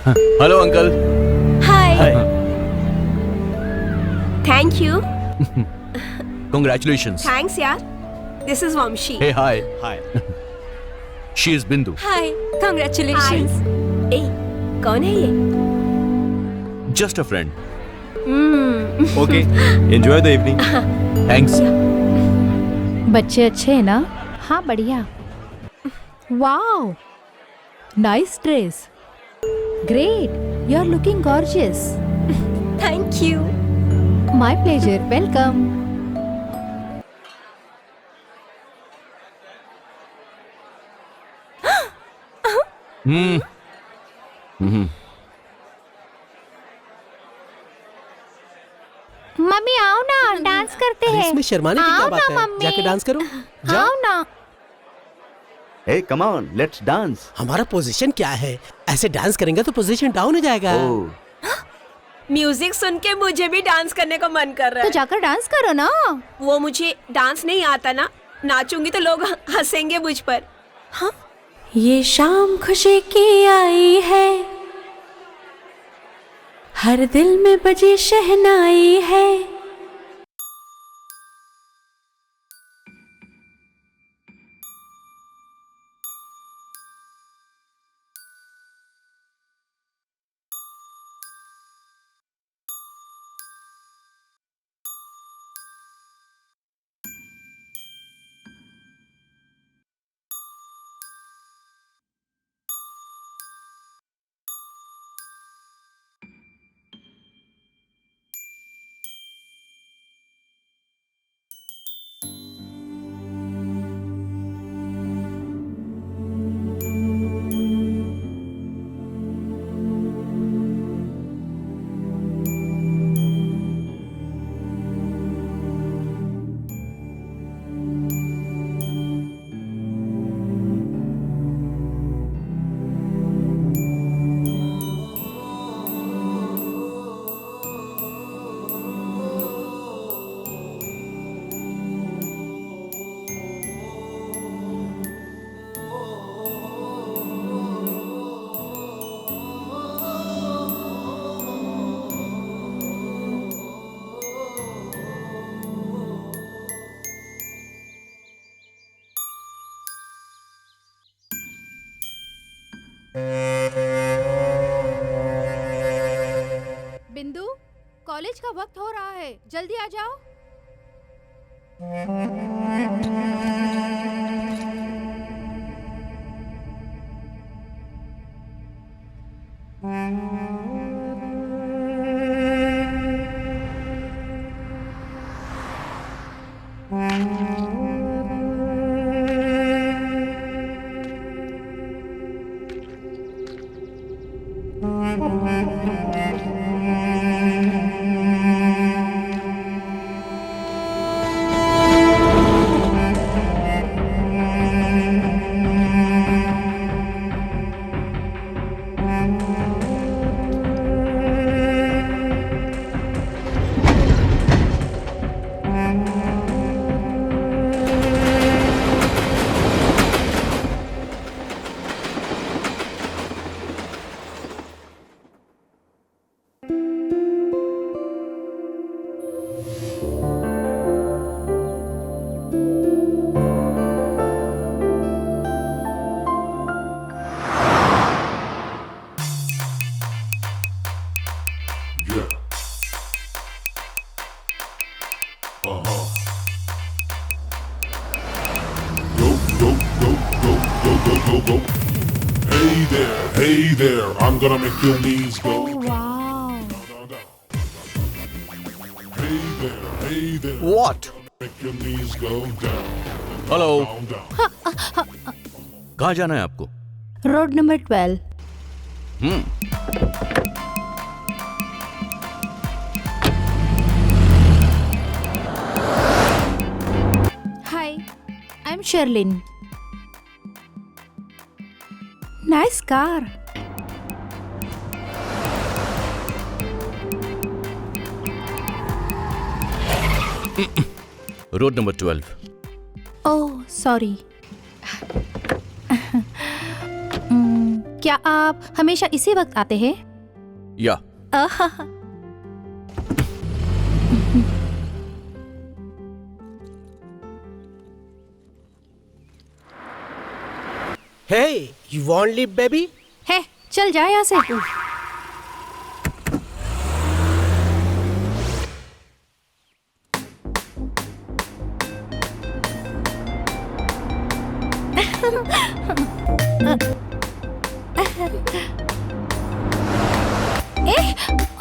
Hello uncle. Hi. Thank you. Congratulations. Thanks यार। This is Vamshi. Hey, hi. Hi. She is Bindu. Hi. Congratulations. ए, कौन है ये? Just a friend. Okay. Enjoy the evening. Thanks. बच्चे अच्छे हैं ना? हाँ बढ़िया। Wow, nice dress. Great, you are looking gorgeous. Thank you. My pleasure, welcome. Mummy आओ ना, डांस करते हैं। इसमें शर्माने की क्या आओ बात ना, है? मम्मी। जाके डांस करो। आओ ना। Hey, come on, let's dance. हमारा पोजीशन क्या है? ऐसे डांस करेंगे तो पोजीशन डाउन हो जाएगा। Oh, म्यूजिक सुन के मुझे भी डांस करने का मन कर रहा तो है। जाकर डांस करो ना। वो मुझे डांस नहीं आता ना, नाचूंगी तो लोग हंसेंगे मुझ पर। हाँ? ये शाम खुशी की आई है, हर दिल में बजी शहनाई है। बिंदु, कॉलेज का वक्त हो रहा है, जल्दी आ जाओ। Go. Hey there, I'm gonna make your knees go. Wow, Hey there, What? make your knees go down, Hello. down. कहाँ जाना है आपको? Road number 12। Hi, I am Sherlyn. Nice car. Road number 12। Oh sorry. क्या आप हमेशा इसी वक्त आते हैं? या आहा, Hey, you want leave, baby? है, चल जाए यहाँ से।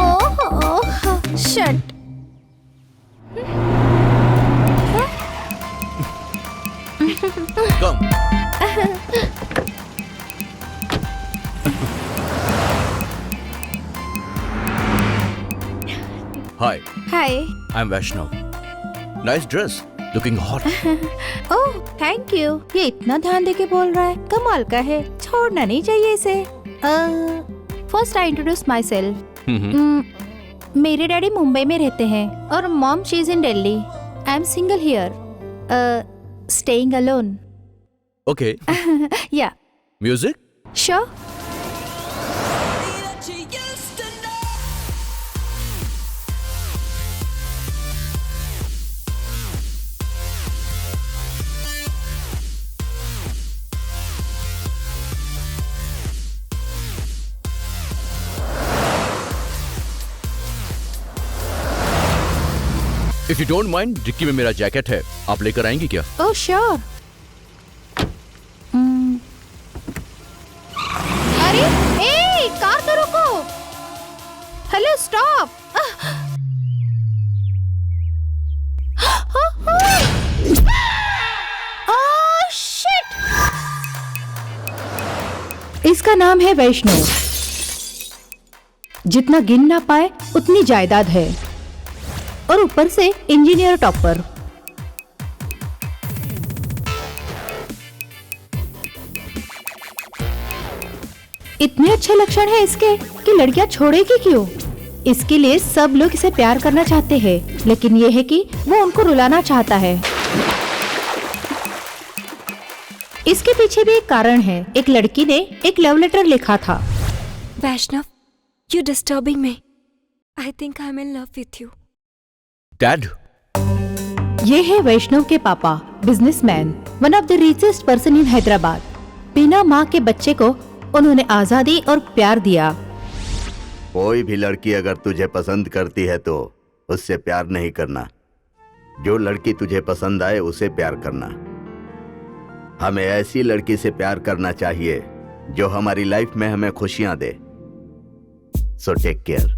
Oh, shut. Come hi hi. I am Vaishnav nice dress looking hot oh, thank you. ये इतना ध्यान देके बोल रहा है, कमाल का है। छोड़ना नहीं चाहिए इसे। First I introduce myself. मेरे डैडी मुंबई में रहते हैं और mom she is in Delhi. I am single here, staying alone. Okay yeah music sure. If you don't mind dicky में मेरा जैकेट है, आप लेकर आएंगी क्या? Oh sure. अरे ए, कार तो रुको। Hello stop. Oh shit. इसका नाम है वैष्णव। जितना गिन ना पाए उतनी जायदाद है और ऊपर से इंजीनियर टॉपर। इतने अच्छे लक्षण है इसके कि लड़कियां छोड़ेगी क्यों? इसके लिए सब लोग इसे प्यार करना चाहते हैं, लेकिन ये है कि वो उनको रुलाना चाहता है। इसके पीछे भी एक कारण है। एक लड़की ने एक लव लेटर लिखा था। Vaishnav, you disturbing me. I think I am in love with you. Dad ये है वैष्णव के पापा, businessman, one of the richest person in Hyderabad. बिना माँ के बच्चे को उन्होंने आजादी और प्यार दिया। कोई भी लड़की अगर तुझे पसंद करती है तो उससे प्यार नहीं करना। जो लड़की तुझे पसंद आए उसे प्यार करना। हमें ऐसी लड़की से प्यार करना चाहिए जो हमारी लाइफ में हमें खुशियां दे। So take care.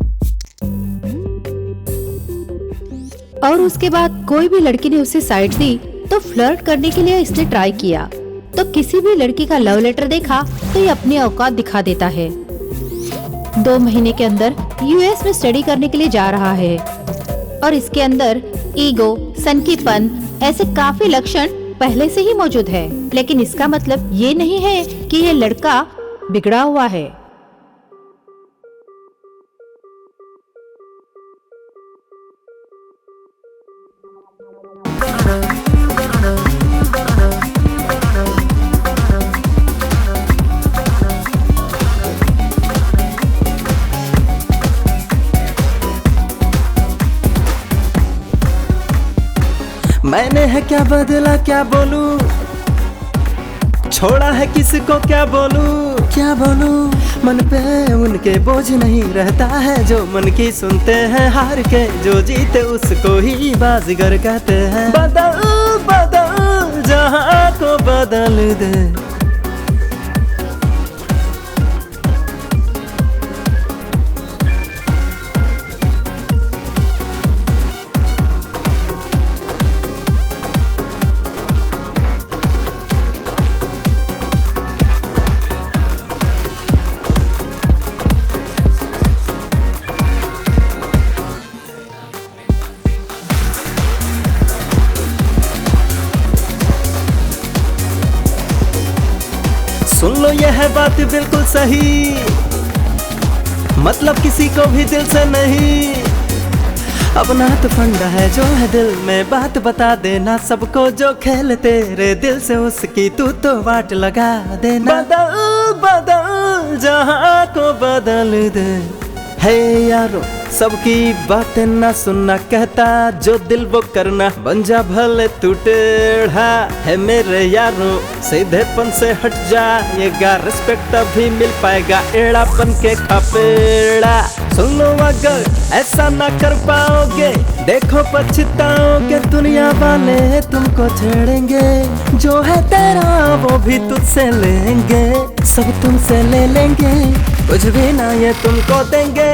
और उसके बाद कोई भी लड़की ने उसे साइड दी तो फ्लर्ट करने के लिए इसने ट्राई किया। तो किसी भी लड़की का लव लेटर देखा तो ये अपनी औकात दिखा देता है। 2 महीने के अंदर यूएस में स्टडी करने के लिए जा रहा है और इसके अंदर ईगो, सनकीपन, ऐसे काफी लक्षण पहले से ही मौजूद है। लेकिन इसका मतलब ये नहीं है कि ये लड़का बिगड़ा हुआ है। मैंने है क्या बदला, क्या बोलूं, छोड़ा है किसको क्या बोलूं, मन पे उनके बोझ नहीं रहता है। जो मन की सुनते हैं हार के, जो जीते उसको ही बाजीगर कहते हैं। बदल बदल जहां को बदल दे। सुन लो यह है बात बिल्कुल सही, मतलब किसी को भी दिल से नहीं। अपना तो फंडा है जो है दिल में, बात बता देना सबको। जो खेल तेरे दिल से उसकी तू तो वाट लगा देना। बदल बदल जहां को बदल दे। है यारो सबकी बातें ना सुनना कहता, जो दिल वो करना, बन जा भले तू टेढ़ा। है मेरे यारो सीधेपन से हट जाएगा, रिस्पेक्ट अभी मिल पाएगा, एड़ा बन के खपेड़ा। सुन लो अगर ऐसा ना कर पाओगे, देखो पछताओगे, दुनिया वाले तुमको छेड़ेंगे। जो है तेरा वो भी तुझसे लेंगे, सब तुमसे ले लेंगे, कुछ भी ना ये तुमको देंगे।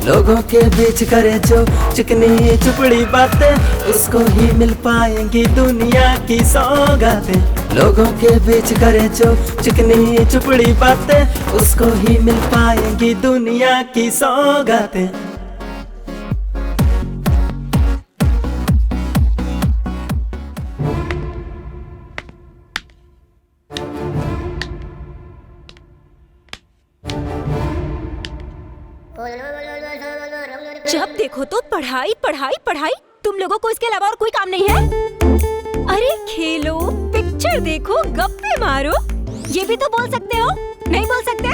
लोगों के बीच करे जो चिकनी चुपड़ी बातें, उसको ही मिल पाएंगी दुनिया की सौगातें। लोगों के बीच करे जो चिकनी चुपड़ी बातें, उसको ही मिल पाएंगी दुनिया की सौगातें। जब देखो तो पढ़ाई पढ़ाई पढ़ाई, तुम लोगों को इसके अलावा और कोई काम नहीं है? अरे खेलो, पिक्चर देखो, गप्पे मारो, ये भी तो बोल सकते हो, नहीं बोल सकते?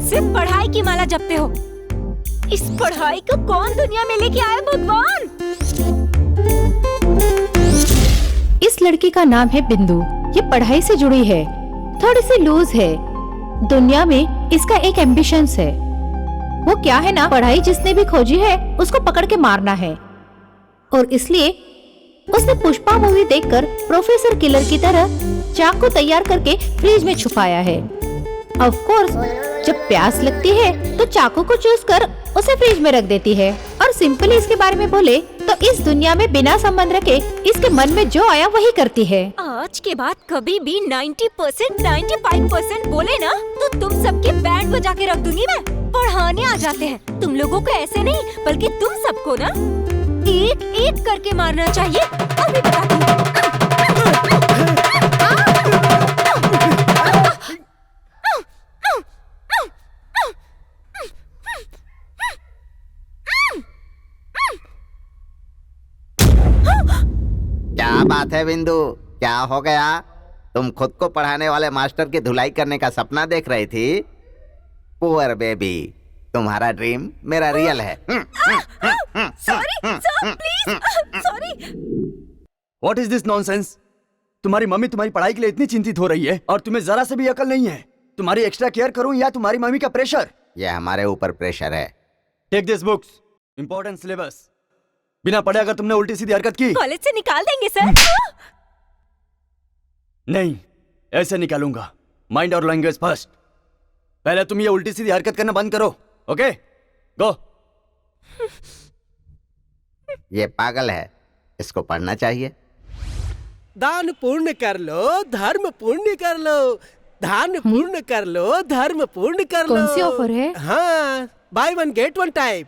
सिर्फ पढ़ाई की माला जपते हो। इस पढ़ाई को कौन दुनिया में लेके आया भगवान? इस लड़की का नाम है बिंदु। ये पढ़ाई से जुड़ी है, थोड़ी सी लूज है। दुनिया में इसका एक एम्बिशंस है, वो क्या है ना, पढ़ाई जिसने भी खोजी है उसको पकड़ के मारना है। और इसलिए उसने पुष्पा मूवी देखकर प्रोफेसर किलर की तरह चाकू तैयार करके फ्रिज में छुपाया है। ऑफ कोर्स जब प्यास लगती है तो चाकू को चूस कर उसे फ्रिज में रख देती है। और सिंपली इसके बारे में बोले तो इस दुनिया में बिना संबंध रखे इसके मन में जो आया वही करती है। आज के बाद कभी भी 90%, 95% बोले ना तो तुम सबके बैंड बजा के रख दूंगी मैं। पढ़ाने आ जाते हैं तुम लोगों को, ऐसे नहीं बल्कि तुम सबको ना एक एक करके मारना चाहिए। अभी बताती हूँ। क्या बात है बिंदु, क्या हो गया? तुम खुद को पढ़ाने वाले मास्टर की धुलाई करने का सपना देख रही थी? पुअर बेबी, तुम्हारा ड्रीम मेरा रियल है। Sorry sir, please sorry. What is this nonsense? तुम्हारी मम्मी तुम्हारी पढ़ाई के लिए इतनी चिंतित हो रही है और तुम्हें जरा से भी अकल नहीं है। तुम्हारी एक्स्ट्रा केयर करूं या तुम्हारी मम्मी का प्रेशर? यह हमारे ऊपर प्रेशर है। Take this books, important syllabus. बिना पढ़े अगर तुमने उल्टी सीधी हरकत की, कॉलेज से निकाल देंगे सर। नहीं, ऐसे निकालूंगा। माइंड और लैंग्वेज फर्स्ट। पहले तुम ये उल्टी सीधी हरकत करना बंद करो, ओके? गो। ये पागल है, इसको पढ़ना चाहिए। दान पुण्य कर लो, धर्म पुण्य कर लो, दान पुण्य कर लो, धर्म पुण्य कर लो। कौन सी ऑफर है? हाँ, by one get one type.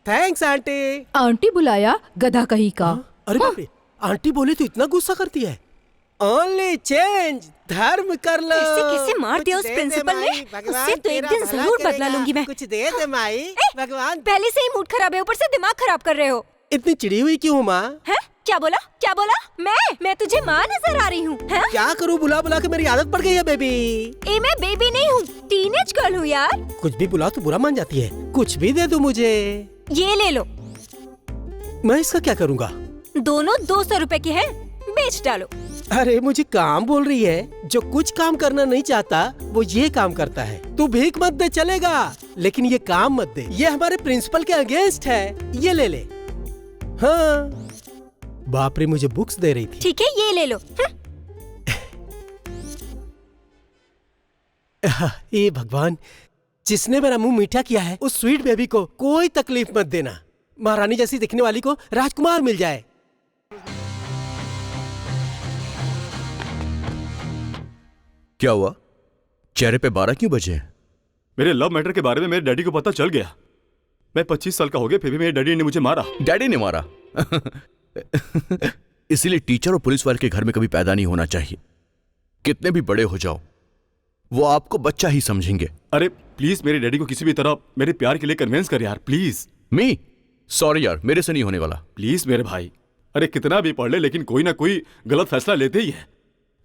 Thanks aunty. Aunty बुलाया, गधा कहीं का। अरे बाप रे, आंटी बोले तो इतना गुस्सा करती है। ओनली चेंज, धर्म कर लो। कैसे कैसे मार दिया उस प्रिंसिपल ने, उससे तो एक दिन जरूर बदला लूंगी मैं। कुछ दे दे माई, भगवान। पहले से ही मूड खराब है, ऊपर से दिमाग खराब कर रहे हो। इतनी चिड़ी हुई क्यों माँ? है? क्या बोला? क्या बोला? मैं तुझे माँ नजर आ रही हूँ? क्या करूँ, बुला बुला के मेरी आदत पड़ गई है बेबी। ए मैं बेबी नहीं हूँ, टीनेज गर्ल हूँ यार। कुछ भी बुला तो बुरा मान जाती है। कुछ भी दे दो मुझे। ये ले लो। मैं इसका क्या करूँगा? दोनों 200 रुपए के हैं, बेच डालो। अरे मुझे काम बोल रही है। जो कुछ काम करना नहीं चाहता वो ये काम करता है। तू भीख मत दे चलेगा, लेकिन ये काम मत दे। ये हमारे प्रिंसिपल के अगेंस्ट है। ये ले ले। हाँ, बाप रे, मुझे बुक्स दे रही थी। ठीक है, ये ले लो। ये भगवान, जिसने मेरा मुंह मीठा किया है उस स्वीट बेबी को कोई तकलीफ मत देना। महारानी जैसी दिखने वाली को राजकुमार मिल जाए। क्या हुआ? चेहरे पे 12 क्यों बजे? मेरे लव मैटर के बारे में मेरे डैडी को पता चल गया। मैं 25 साल का हो गया, फिर भी मेरे डैडी ने मुझे मारा। डैडी ने मारा? इसीलिए टीचर और पुलिस वाले के घर में कभी पैदा नहीं होना चाहिए। कितने भी बड़े हो जाओ, वो आपको बच्चा ही समझेंगे। अरे प्लीज मेरे डैडी को किसी भी तरह मेरे प्यार के लिए कन्विंस कर यार, प्लीज। मी सॉरी यार, मेरे से नहीं होने वाला। प्लीज मेरे भाई, अरे कितना भी पढ़ ले लेकिन कोई ना कोई गलत फैसला लेते ही है।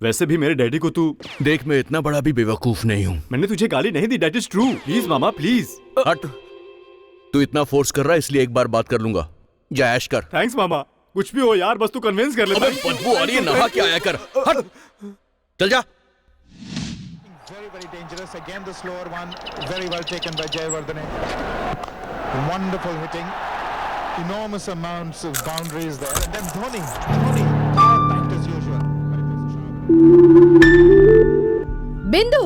वैसे भी मेरे डैडी को तू देख, मैं इतना बड़ा भी बेवकूफ नहीं हूँ। मैंने तुझे गाली नहीं दी, दैट इज ट्रू। प्लीज मामा प्लीज। हट, तू इतना फोर्स कर रहा है इसलिए एक बार बात कर लूंगा। जा ऐश कर। थैंक्स मामा, कुछ भी हो यार, बस तू कन्विंस कर ले। अबे बदबू आ रही है, नहा के आया कर। हट, चल जा। Very, very dangerous. Again, the slower one. Very well taken by Jayawardene. Wonderful hitting. Enormous amounts of boundaries there. And then Dhoni, power packed as usual. बिंदु,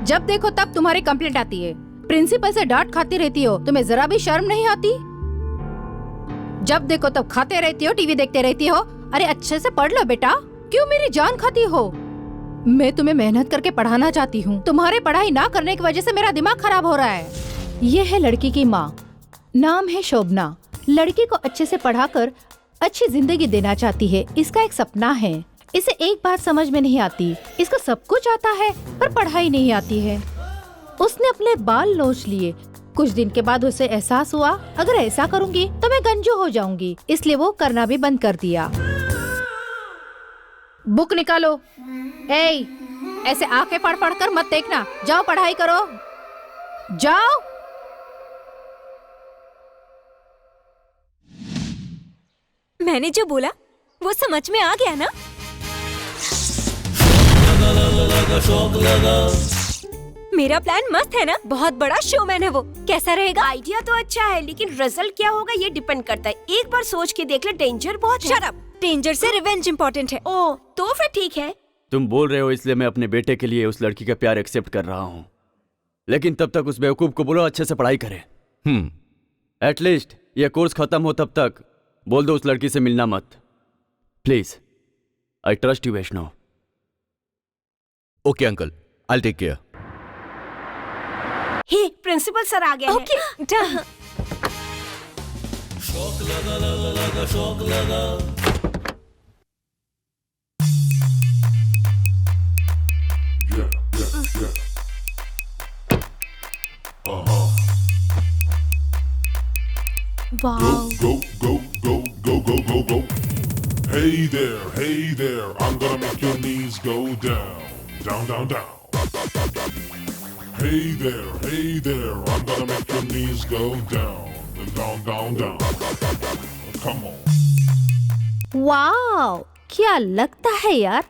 जब देखो तब तुम्हारी कंप्लेंट आती है। प्रिंसिपल से डांट खाती रहती हो, तुम्हें जरा भी शर्म नहीं आती? जब देखो तब खाते रहती हो, टीवी देखते रहती हो। अरे अच्छे से पढ़ लो बेटा, क्यों मेरी जान खाती हो? मैं तुम्हें मेहनत करके पढ़ाना चाहती हूँ, तुम्हारे पढ़ाई ना करने की वजह से मेरा दिमाग खराब हो रहा है। ये है लड़की की माँ, नाम है शोभना। लड़की को अच्छे से पढ़ाकर अच्छी जिंदगी देना चाहती है, इसका एक सपना है। इसे एक बात समझ में नहीं आती, इसको सब कुछ आता है पर पढ़ाई नहीं आती है। उसने अपने बाल नोच लिए। कुछ दिन के बाद उसे एहसास हुआ, अगर ऐसा करूँगी तो मैं गंजू हो जाऊंगी, इसलिए वो करना भी बंद कर दिया। बुक निकालो। ए, ऐसे आंखें पढ़ पढ़ कर मत देखना, जाओ पढ़ाई करो, जाओ। मैंने जो बोला वो समझ में आ गया ना? मेरा प्लान मस्त है ना? बहुत बड़ा शोमैन है वो। कैसा रहेगा? आइडिया तो अच्छा है, लेकिन रिजल्ट क्या होगा ये डिपेंड करता है। एक बार सोच के देख ले, डेंजर बहुत है। शट अप, डेंजर से रिवेंज इम्पोर्टेंट है। ओ, तो फिर ठीक है। तुम बोल रहे हो इसलिए मैं अपने बेटे के लिए उस लड़की का प्यार एक्सेप्ट कर रहा हूँ, लेकिन तब तक उस बेवकूफ को बोलो अच्छे से पढ़ाई करे। एटलीस्ट ये कोर्स खत्म हो तब तक बोल दो उस लड़की से मिलना मत, please. I trust you Vaishnav. Okay uncle, I take care. Hey, principal sir आ गए हैं। Okay, done. Go, go, go, go, go, go, go, go. Hey there, I'm gonna make your knees go down, down, down, down. Hey there, I'm gonna make your knees go down, down, down, down. Come on. Wow, क्या लगता है यार,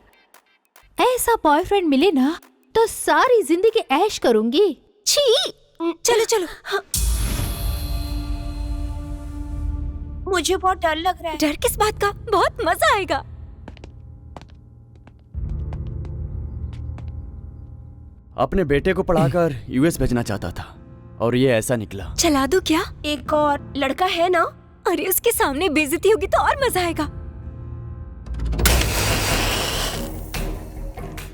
ऐसा boyfriend मिले ना तो सारी जिंदगी ऐश करूंगी। छी, चलो चलो। हाँ। मुझे बहुत डर लग रहा है। डर किस बात का? बहुत मजा आएगा। अपने बेटे को पढ़ाकर यूएस भेजना चाहता था और ये ऐसा निकला। चला दूं क्या? एक और लड़का है ना? अरे उसके सामने बेइज्जती होगी तो और मजा आएगा।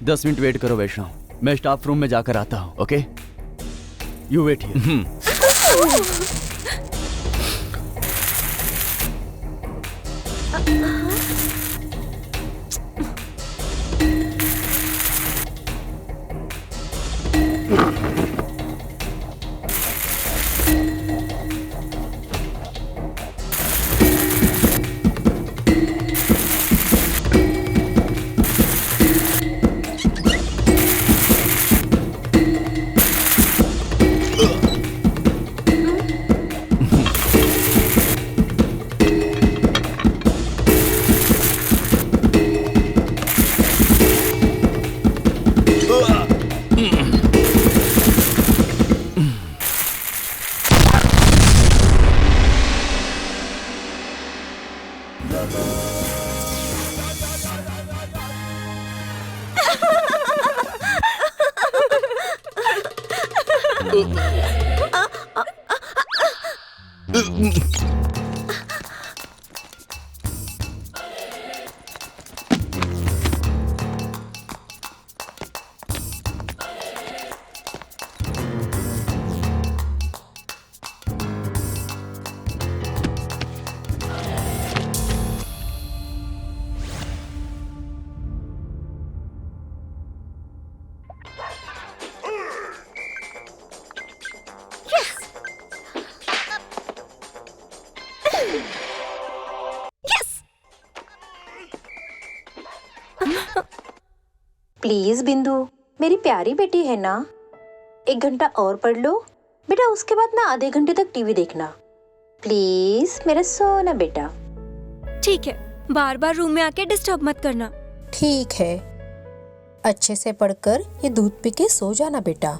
10 मिनट वेट करो वैष्णव, मैं स्टाफ रूम में जाकर आता हूँ। Okay, you wait here. Please Bindu, मेरी प्यारी बेटी है ना, 1 घंटा और पढ़ लो बेटा, उसके बाद ना आधे घंटे तक टीवी देखना प्लीज, मेरा सोना बेटा। ठीक है, बार बार रूम में आके डिस्टर्ब मत करना। ठीक है, अच्छे से पढ़कर ये दूध पी के सो जाना बेटा।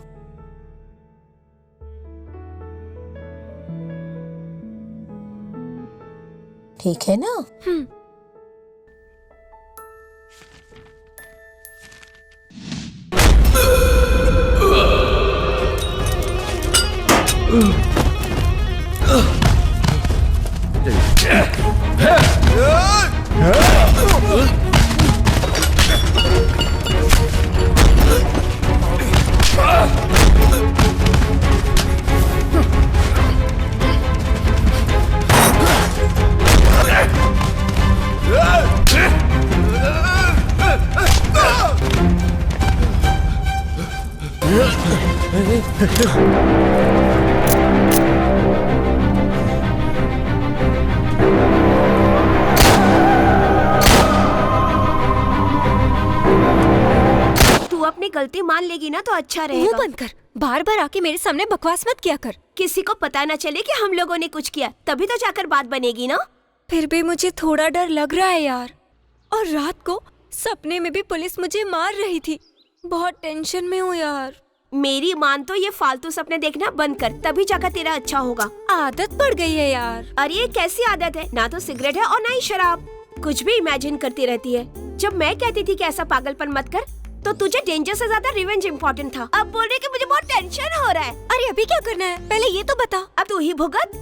ठीक है ना? तू अपनी गलती मान लेगी ना तो अच्छा मुंह रहेगा। बंद कर, बार बार आके मेरे सामने बकवास मत किया कर। किसी को पता न चले कि हम लोगों ने कुछ किया, तभी तो जाकर बात बनेगी ना। फिर भी मुझे थोड़ा डर लग रहा है यार। और रात को सपने में भी पुलिस मुझे मार रही थी। बहुत टेंशन में हूँ यार। मेरी मान तो ये फालतू सपने देखना बंद कर, तभी जाकर तेरा अच्छा होगा। आदत पड़ गई है यार। अरे ये कैसी आदत है, ना तो सिगरेट है और ना ही शराब, कुछ भी इमेजिन करती रहती है। जब मैं कहती थी कि ऐसा पागलपन मत कर, तो तुझे डेंजर से ज्यादा रिवेंज इम्पोर्टेंट था। अब बोल रही कि मुझे बहुत टेंशन हो रहा है। अरे अभी क्या करना है, पहले ये तो बता। अब तू ही भुगत।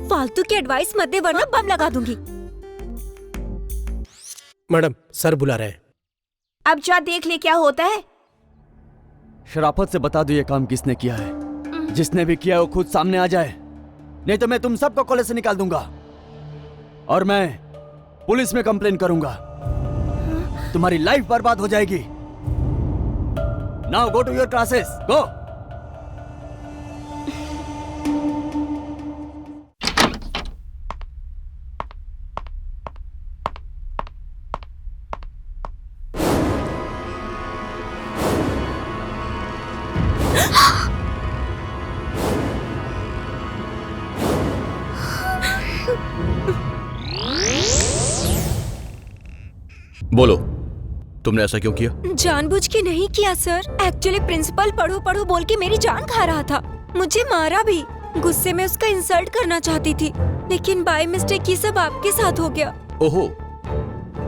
फालतू की एडवाइस मत दे वरना बम लगा दूंगी। मैडम, सर बुला रहे हैं। अब जा देख ले क्या होता है। शराफत से बता दो ये काम किसने किया है। जिसने भी किया वो खुद सामने आ जाए, नहीं तो मैं तुम सबको कॉलेज से निकाल दूंगा और मैं पुलिस में कंप्लेन करूंगा। तुम्हारी लाइफ बर्बाद हो जाएगी। Now go to your classes, go. बोलो, तुमने ऐसा क्यों किया? जानबूझ के नहीं किया सर। एक्चुअली प्रिंसिपल पढ़ो पढ़ो बोल के मेरी जान खा रहा था। मुझे मारा भी। गुस्से में उसका इंसल्ट करना चाहती थी, लेकिन बाय मिस्टेक ये सब आपके साथ हो गया। ओहो,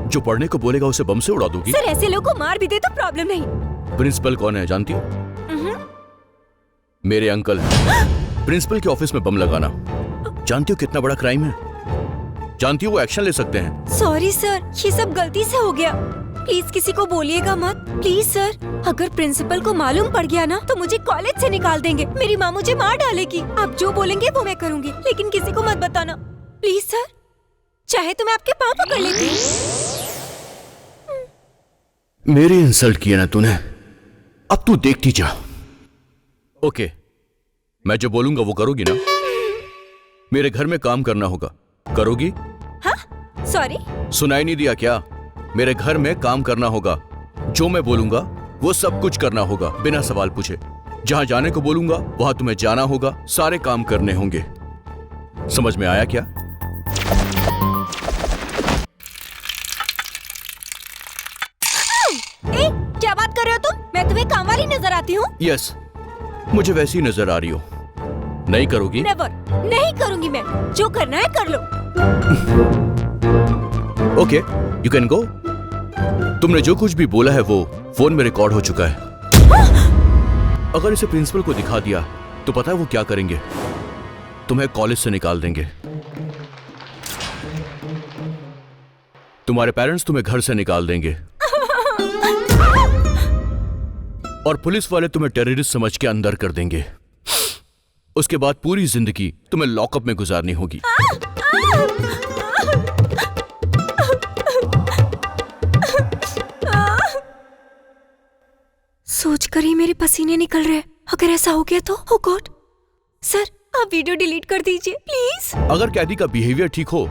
जो पढ़ने को बोलेगा उसे बम से उड़ा दूंगी? सर ऐसे लोगों को मार भी दे तो प्रॉब्लम नहीं। प्रिंसिपल कौन है जानती हो? मेरे अंकल। प्रिंसिपल के ऑफिस में बम लगाना जानती हो कितना बड़ा क्राइम है? जानती हो वो एक्शन ले सकते हैं। सॉरी सर, ये सब गलती से हो गया। प्लीज किसी को बोलिएगा मत, प्लीज सर। अगर प्रिंसिपल को मालूम पड़ गया ना तो मुझे कॉलेज से निकाल देंगे। मेरी माँ मुझे मार डालेगी। आप जो बोलेंगे वो मैं करूँगी, लेकिन किसी को मत बताना प्लीज सर। चाहे तो मैं आपके पाँव पकड़ लेती। मेरी इंसल्ट किया ना तूने, अब तू देखती जा। ओके, मैं जो बोलूंगा वो करोगी ना? मेरे घर में काम करना होगा, करोगी? हाँ? सॉरी, सुनाई नहीं दिया क्या? मेरे घर में काम करना होगा। जो मैं बोलूंगा वो सब कुछ करना होगा बिना सवाल पूछे। जहां जाने को बोलूंगा वहां तुम्हें जाना होगा, सारे काम करने होंगे। समझ में आया क्या? ए, क्या बात कर रहे हो तुम? मैं तुम्हें काम वाली नजर आती हूँ? यस, मुझे वैसी नजर आ रही हो। नहीं करोगी? नेवर, नहीं करूंगी मैं। जो करना है कर लो। Okay, you can go. तुमने जो कुछ भी बोला है वो फोन में रिकॉर्ड हो चुका है। अगर इसे प्रिंसिपल को दिखा दिया तो पता है वो क्या करेंगे? तुम्हें कॉलेज से निकाल देंगे। तुम्हारे पेरेंट्स तुम्हें घर से निकाल देंगे और पुलिस वाले तुम्हें टेररिस्ट समझ के अंदर कर देंगे। उसके बाद पूरी जिंदगी तुम्हें लॉकअप में गुजारनी होगी। सोचकर ही मेरे पसीने निकल रहे हैं। अगर ऐसा हो गया तो ओ गॉड। सर आप वीडियो डिलीट कर दीजिए प्लीज। अगर कैदी का बिहेवियर ठीक हो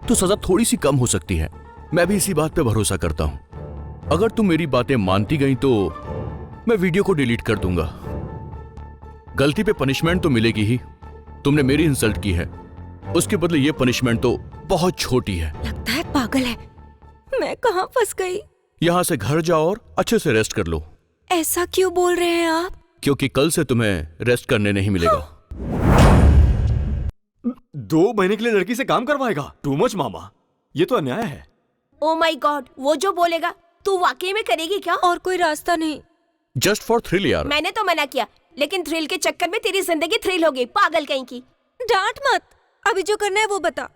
तो सजा थोड़ी सी कम हो सकती है। मैं भी इसी बात पे भरोसा करता हूँ। अगर तुम मेरी बातें मानती गई तो मैं वीडियो को डिलीट कर दूंगा। गलती पे पनिशमेंट तो मिलेगी ही। तुमने मेरी इंसल्ट की है, उसके बदले ये पनिशमेंट तो बहुत छोटी है। लगता है पागल है। मैं कहाँ फंस गई? यहां से घर जाओ और अच्छे से रेस्ट कर लो। ऐसा क्यों बोल रहे हैं आप? क्योंकि कल से तुम्हें रेस्ट करने नहीं मिलेगा। 2 महीने के लिए लड़की से काम करवाएगा? टू मच मामा, ये तो अन्याय है। ओ माय गॉड, वो जो बोलेगा तू वाकई में करेगी क्या? और कोई रास्ता नहीं। जस्ट फॉर थ्रिल यार। मैंने तो मना किया, लेकिन थ्रिल के चक्कर में तेरी जिंदगी थ्रिल हो गई, पागल कहीं की। डांट मत, अभी जो करना है वो बता।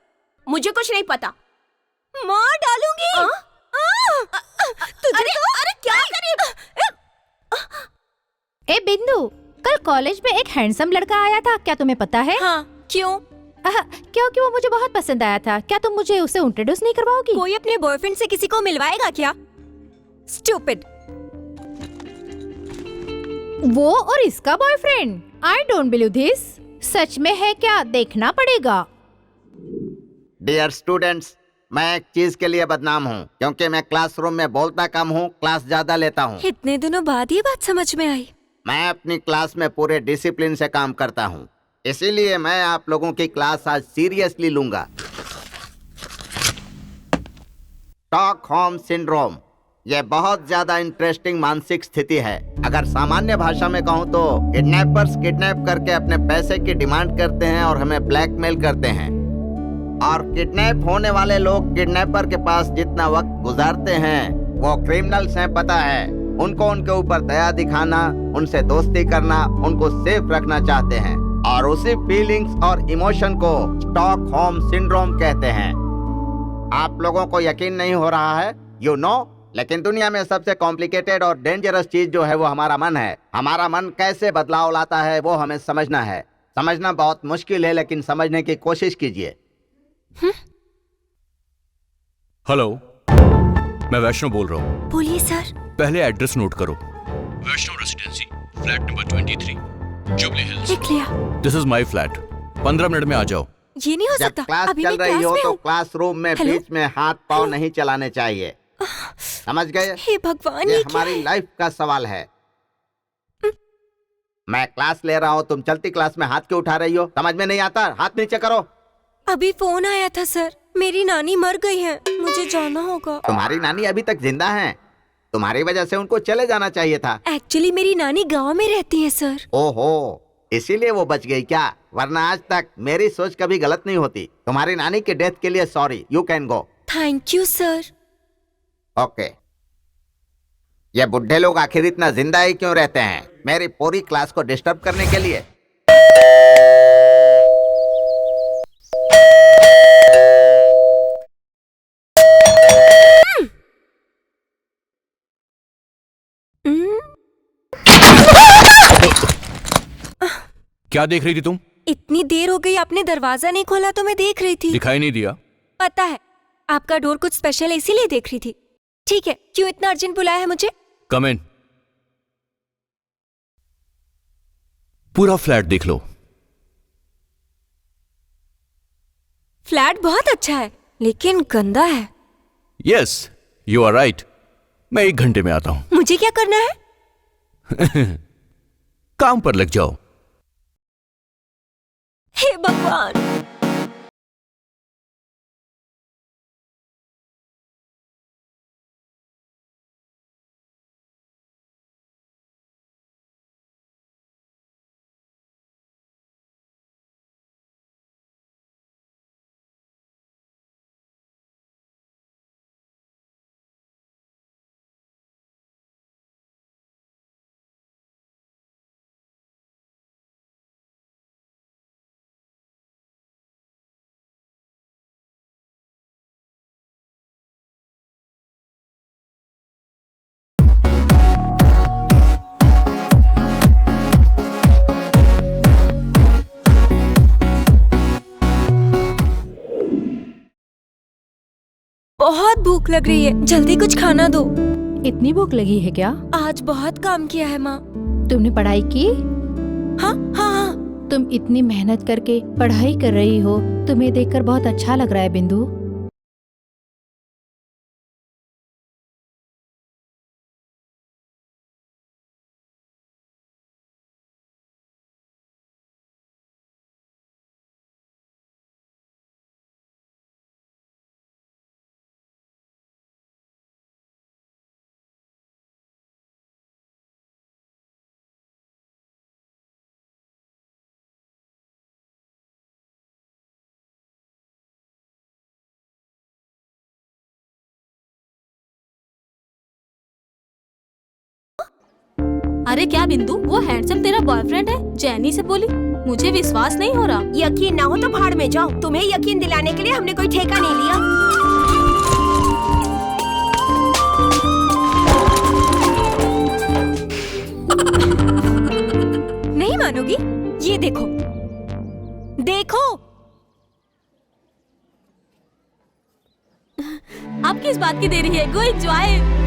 मुझे कुछ नहीं पता। मार डालूंगी। तुझे अरे क्या करे? ए बिंदु, कल कॉलेज में एक हैंडसम लड़का आया था, क्या तुम्हें पता है? हाँ, क्यों? क्योंकि वो मुझे बहुत पसंद आया था। क्या तुम मुझे उसे इंट्रोड्यूस नहीं करवाओगी? कोई अपने बॉयफ्रेंड से किसी को मिलवाएगा क्या? स्टूपिड। वो और इसका boyfriend? I don't believe this. सच में है क्या? देखना पड़ेगा। डियर स्टूडेंट्स, मैं एक चीज के लिए बदनाम हूँ, क्योंकि मैं क्लासरूम में बोलता कम हूँ, क्लास ज्यादा लेता हूँ। इतने दिनों बाद ये बात समझ में आई। मैं अपनी क्लास में पूरे डिसिप्लिन से काम करता हूँ, इसीलिए मैं आप लोगों की क्लास आज सीरियसली लूंगा। स्टॉकहोम सिंड्रोम, यह बहुत ज्यादा इंटरेस्टिंग मानसिक स्थिति है। अगर सामान्य भाषा में कहूँ तो किडनैपर्स किडनैप करके अपने पैसे की डिमांड करते हैं और हमें ब्लैकमेल करते हैं, और किडनैप होने वाले लोग किडनैपर के पास जितना वक्त गुजारते हैं वो क्रिमिनल्स हैं, पता है। उनको उनके ऊपर दया दिखाना, उनसे दोस्ती करना, उनको सेफ रखना चाहते हैं, और उसी फीलिंग्स और इमोशन को स्टॉकहोम सिंड्रोम कहते हैं। आप लोगों को यकीन नहीं हो रहा है, यू नो, लेकिन दुनिया में सबसे कॉम्प्लिकेटेड और डेंजरस चीज जो है वो हमारा मन है। हमारा मन कैसे बदलाव लाता है वो हमें समझना है। समझना बहुत मुश्किल है, लेकिन समझने की कोशिश कीजिए। हेलो, मैं वैष्णव बोल रहा हूँ। बोलिए सर। पहले एड्रेस नोट करो। Vaishnav residency, flat number 23, Jubilee Hills. लिख लिया। This is my flat. 15 minute में आ जाओ। ये नहीं हो जब सकता। क्लास अभी चल मैं रही क्लास हो में तो हूँ। क्लासरूम में हेलो? बीच में हाथ पाँव नहीं चलाने चाहिए, समझ गए? हे भगवान, ये ये क्या हमारी है? लाइफ का सवाल है। मैं क्लास ले रहा हूँ, तुम चलती क्लास में हाथ क्यों उठा रही हो? समझ में नहीं आता? हाथ नीचे करो। अभी फोन आया था सर, मेरी नानी मर गई है, मुझे जाना होगा। तुम्हारी नानी अभी तक जिंदा है, तुम्हारी वजह से उनको चले जाना चाहिए था। एक्चुअली मेरी नानी गांव में रहती है सर। ओहो, इसीलिए वो बच गई क्या? वरना आज तक मेरी सोच कभी गलत नहीं होती। तुम्हारी नानी के डेथ के लिए sorry, you can go. Thank you sir. Okay. ये बुढ़े लोग आखिर इतना जिंदा ही क्यों रहते हैं? मेरी पूरी क्लास को डिस्टर्ब करने के लिए। क्या देख रही थी तुम? इतनी देर हो गई, आपने दरवाजा नहीं खोला तो मैं देख रही थी। दिखाई नहीं दिया? पता है, आपका डोर कुछ स्पेशल है इसीलिए देख रही थी। ठीक है, क्यों इतना अर्जेंट बुलाया है मुझे? कम इन। पूरा फ्लैट देख लो। फ्लैट बहुत अच्छा है, लेकिन गंदा है। Yes, you are right. मैं 1 घंटे में आता हूं। मुझे क्या करना है? काम पर लग जाओ। हे भगवान। बहुत भूख लग रही है, जल्दी कुछ खाना दो। इतनी भूख लगी है क्या? आज बहुत काम किया है माँ। तुमने पढ़ाई की? हाँ हाँ हाँ। तुम इतनी मेहनत करके पढ़ाई कर रही हो, तुम्हें देखकर बहुत अच्छा लग रहा है बिंदु। अरे क्या बिंदु, वो हैंडसम तेरा बॉयफ्रेंड है? जैनी से बोली, मुझे विश्वास नहीं हो रहा। यकीन ना हो तो भाड़ में जाओ। तुम्हें यकीन दिलाने के लिए हमने कोई ठेका नहीं लिया। नहीं मानोगी? ये देखो, देखो। अब किस बात की देरी है? Go enjoy.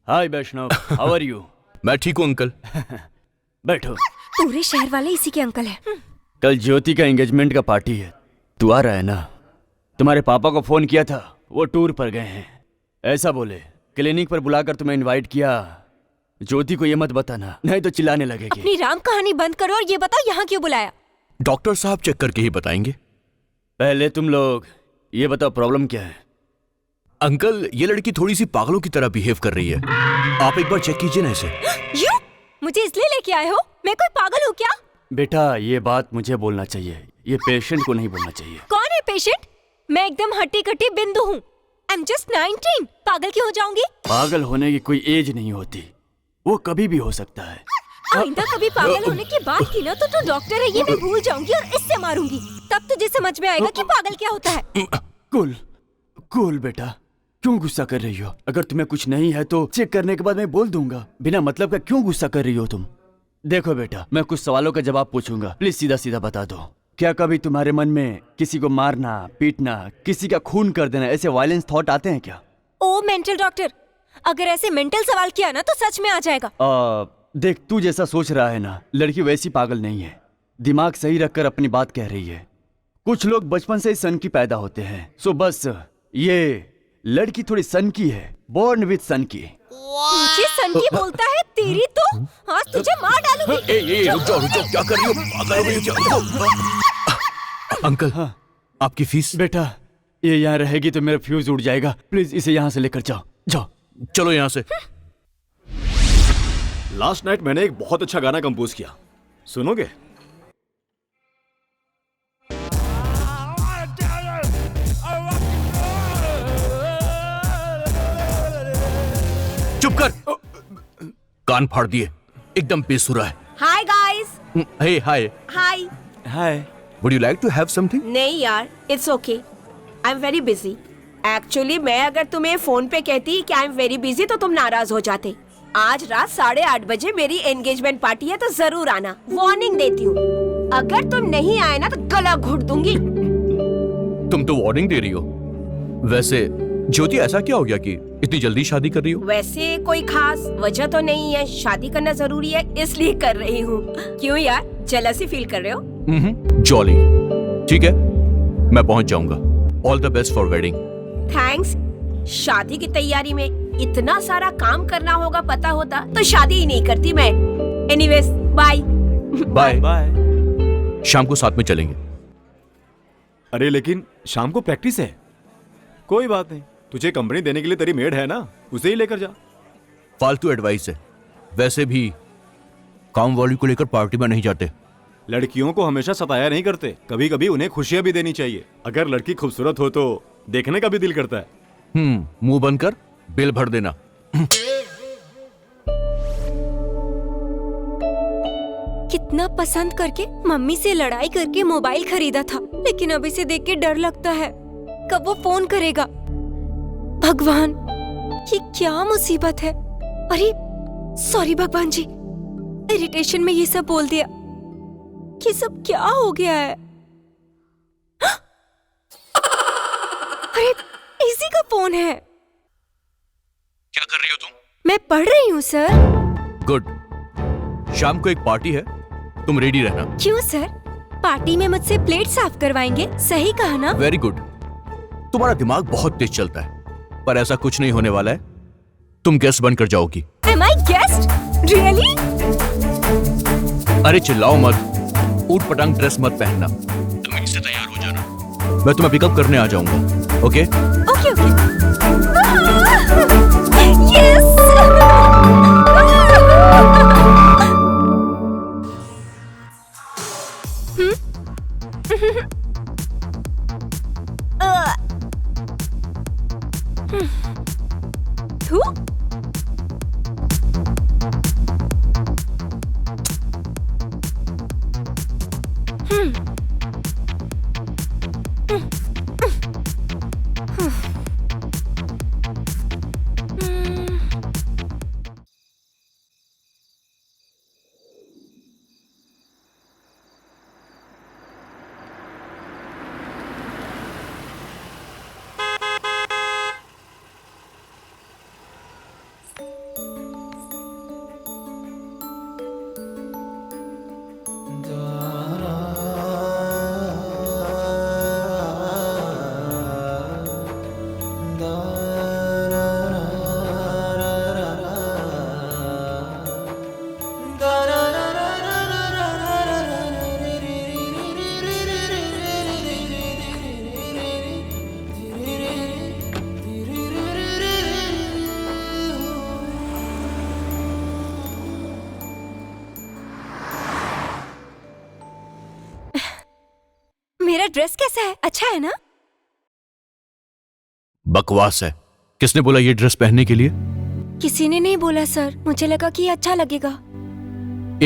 Hi Vaishnav, how are you? मैं ठीक हूँ अंकल। बैठो। पूरे शहर वाले इसी के अंकल हैं। कल ज्योति का एंगेजमेंट का पार्टी है, तू आ रहा है ना? तुम्हारे पापा को फोन किया था, वो टूर पर गए हैं। ऐसा बोले, क्लिनिक पर बुलाकर तुम्हें इनवाइट किया। ज्योति को ये मत बताना, नहीं तो चिल्लाने लगेगी। अपनी राम कहानी बंद करो और ये बताओ यहाँ क्यों बुलाया? डॉक्टर साहब चेक करके ही बताएंगे। पहले तुम लोग ये बताओ प्रॉब्लम क्या है? अंकल, ये लड़की थोड़ी सी पागलों की तरह बिहेव कर रही है, आप एक बार चेक कीजिए ना इसे। यू मुझे इसलिए लेके आए हो? मैं कोई पागल हूँ क्या? बेटा, ये बात मुझे बोलना चाहिए, ये पेशेंट को नहीं बोलना चाहिए। कौन है पेशेंट? मैं एकदम हट्टी कट्टी बिंदु हूँ। I am just 19। पागल क्यों हो जाऊंगी? पागल होने की कोई एज नहीं होती, वो कभी भी हो सकता है। आइंदा कभी पागल होने की बात की ना तो तू डॉक्टर है ये मैं भूल जाऊंगी और इससे मारूंगी, तब तुझे समझ में आएगा कि पागल क्या होता है। कूल बेटा, क्यों गुस्सा कर रही हो? अगर तुम्हें कुछ नहीं है तो चेक करने के बाद मैं बोल दूंगा। बिना मतलब का क्यों गुस्सा कर रही हो तुम? देखो बेटा, मैं कुछ सवालों का जवाब पूछूंगा, प्लीज सीधा सीधा बता दो। क्या कभी तुम्हारे मन में किसी को मारना, पीटना, किसी का खून कर देना, ऐसे वायलेंस थॉट आते हैं क्या? ओ मेंटल डॉक्टर, अगर ऐसे मेंटल सवाल किया ना तो सच में आ जाएगा। देख, तू जैसा सोच रहा है ना, लड़की वैसी पागल नहीं है। दिमाग सही रखकर अपनी बात कह रही है। कुछ लोग बचपन से ही सन की पैदा होते हैं, सो बस ये लड़की थोड़ी सन की है, बोर्न विद सन की। मुझे सन की बोलता है, तेरी तो आज तुझे मार डालूंगी। रुक जाओ, क्या कर रही हो? पागल हो गई क्या? अंकल, आपकी फीस? बेटा, ये यहाँ रहेगी तो मेरा फ्यूज उड़ जाएगा, प्लीज इसे यहाँ से लेकर जाओ। जाओ, चलो यहाँ से। लास्ट नाइट मैंने एक बहुत अच्छा गाना कंपोज किया, सुनोगे? चुप कर, कान फाड़ दिए, एकदम बेसुरा है। Hi guys. Hey hi. Hi. Hi. Would you like to have something? नहीं यार, it's okay, I am very busy. Actually मैं अगर तुम्हें फोन पे कहती कि आई एम वेरी बिजी तो तुम नाराज हो जाते। आज रात 8:30 बजे मेरी एंगेजमेंट पार्टी है तो जरूर आना, वार्निंग देती हूँ। अगर तुम नहीं आए ना तो गला घोट दूंगी। तुम तो वार्निंग दे रही हो। वैसे ज्योति, ऐसा क्या हो गया कि इतनी जल्दी शादी कर रही हो? वैसे कोई खास वजह तो नहीं है, शादी करना जरूरी है इसलिए कर रही हूँ। क्यों यार, जेलसी फील कर रहे हो? जॉली। ठीक है, मैं पहुंच जाऊंगा। All the best for wedding. Thanks. शादी की तैयारी में इतना सारा काम करना होगा, पता होता तो शादी ही नहीं करती मैं। Anyways, bye. Bye bye. शाम को साथ में चलेंगे। अरे लेकिन शाम को प्रैक्टिस है। कोई बात नहीं, तुझे कंपनी देने के लिए तेरी मेड है ना, उसे ही लेकर जा। फालतू एडवाइस है। वैसे भी काम वाली को लेकर पार्टी में नहीं जाते। लड़कियों को हमेशा सताया नहीं करते, कभी कभी उन्हें खुशियां भी देनी चाहिए। अगर लड़की खूबसूरत हो तो देखने का भी दिल करता है। मुंह बंद कर, बिल भर देना। कितना पसंद करके मम्मी से लड़ाई करके मोबाइल खरीदा था, लेकिन अब इसे देख के डर लगता है कब वो फोन करेगा। भगवान, ये क्या मुसीबत है। अरे सॉरी भगवान जी, इरिटेशन में ये सब बोल दिया। ये सब क्या हो गया है? अरे इसी का फोन है। क्या कर रही हो तुम? मैं पढ़ रही हूँ सर। गुड। शाम को एक पार्टी है, तुम रेडी रहना। क्यों सर? पार्टी में मुझसे प्लेट साफ करवाएंगे, सही कहा ना? Very good. तुम्हारा दिमाग बहुत तेज चलता है, पर ऐसा कुछ नहीं होने वाला है। तुम गेस्ट बनकर जाओगी। Am I guest? Really? अरे चिल्लाओ मत, ऊट पटांग ड्रेस मत पहनना। तुम इससे तैयार हो जाना, मैं तुम्हें पिकअप करने आ जाऊंगा। ओके? Okay okay. यस। मेरा ड्रेस कैसा है? अच्छा है ना? बकवास है। किसने बोला ये ड्रेस पहनने के लिए? किसी ने नहीं बोला सर, मुझे लगा कि ये अच्छा लगेगा।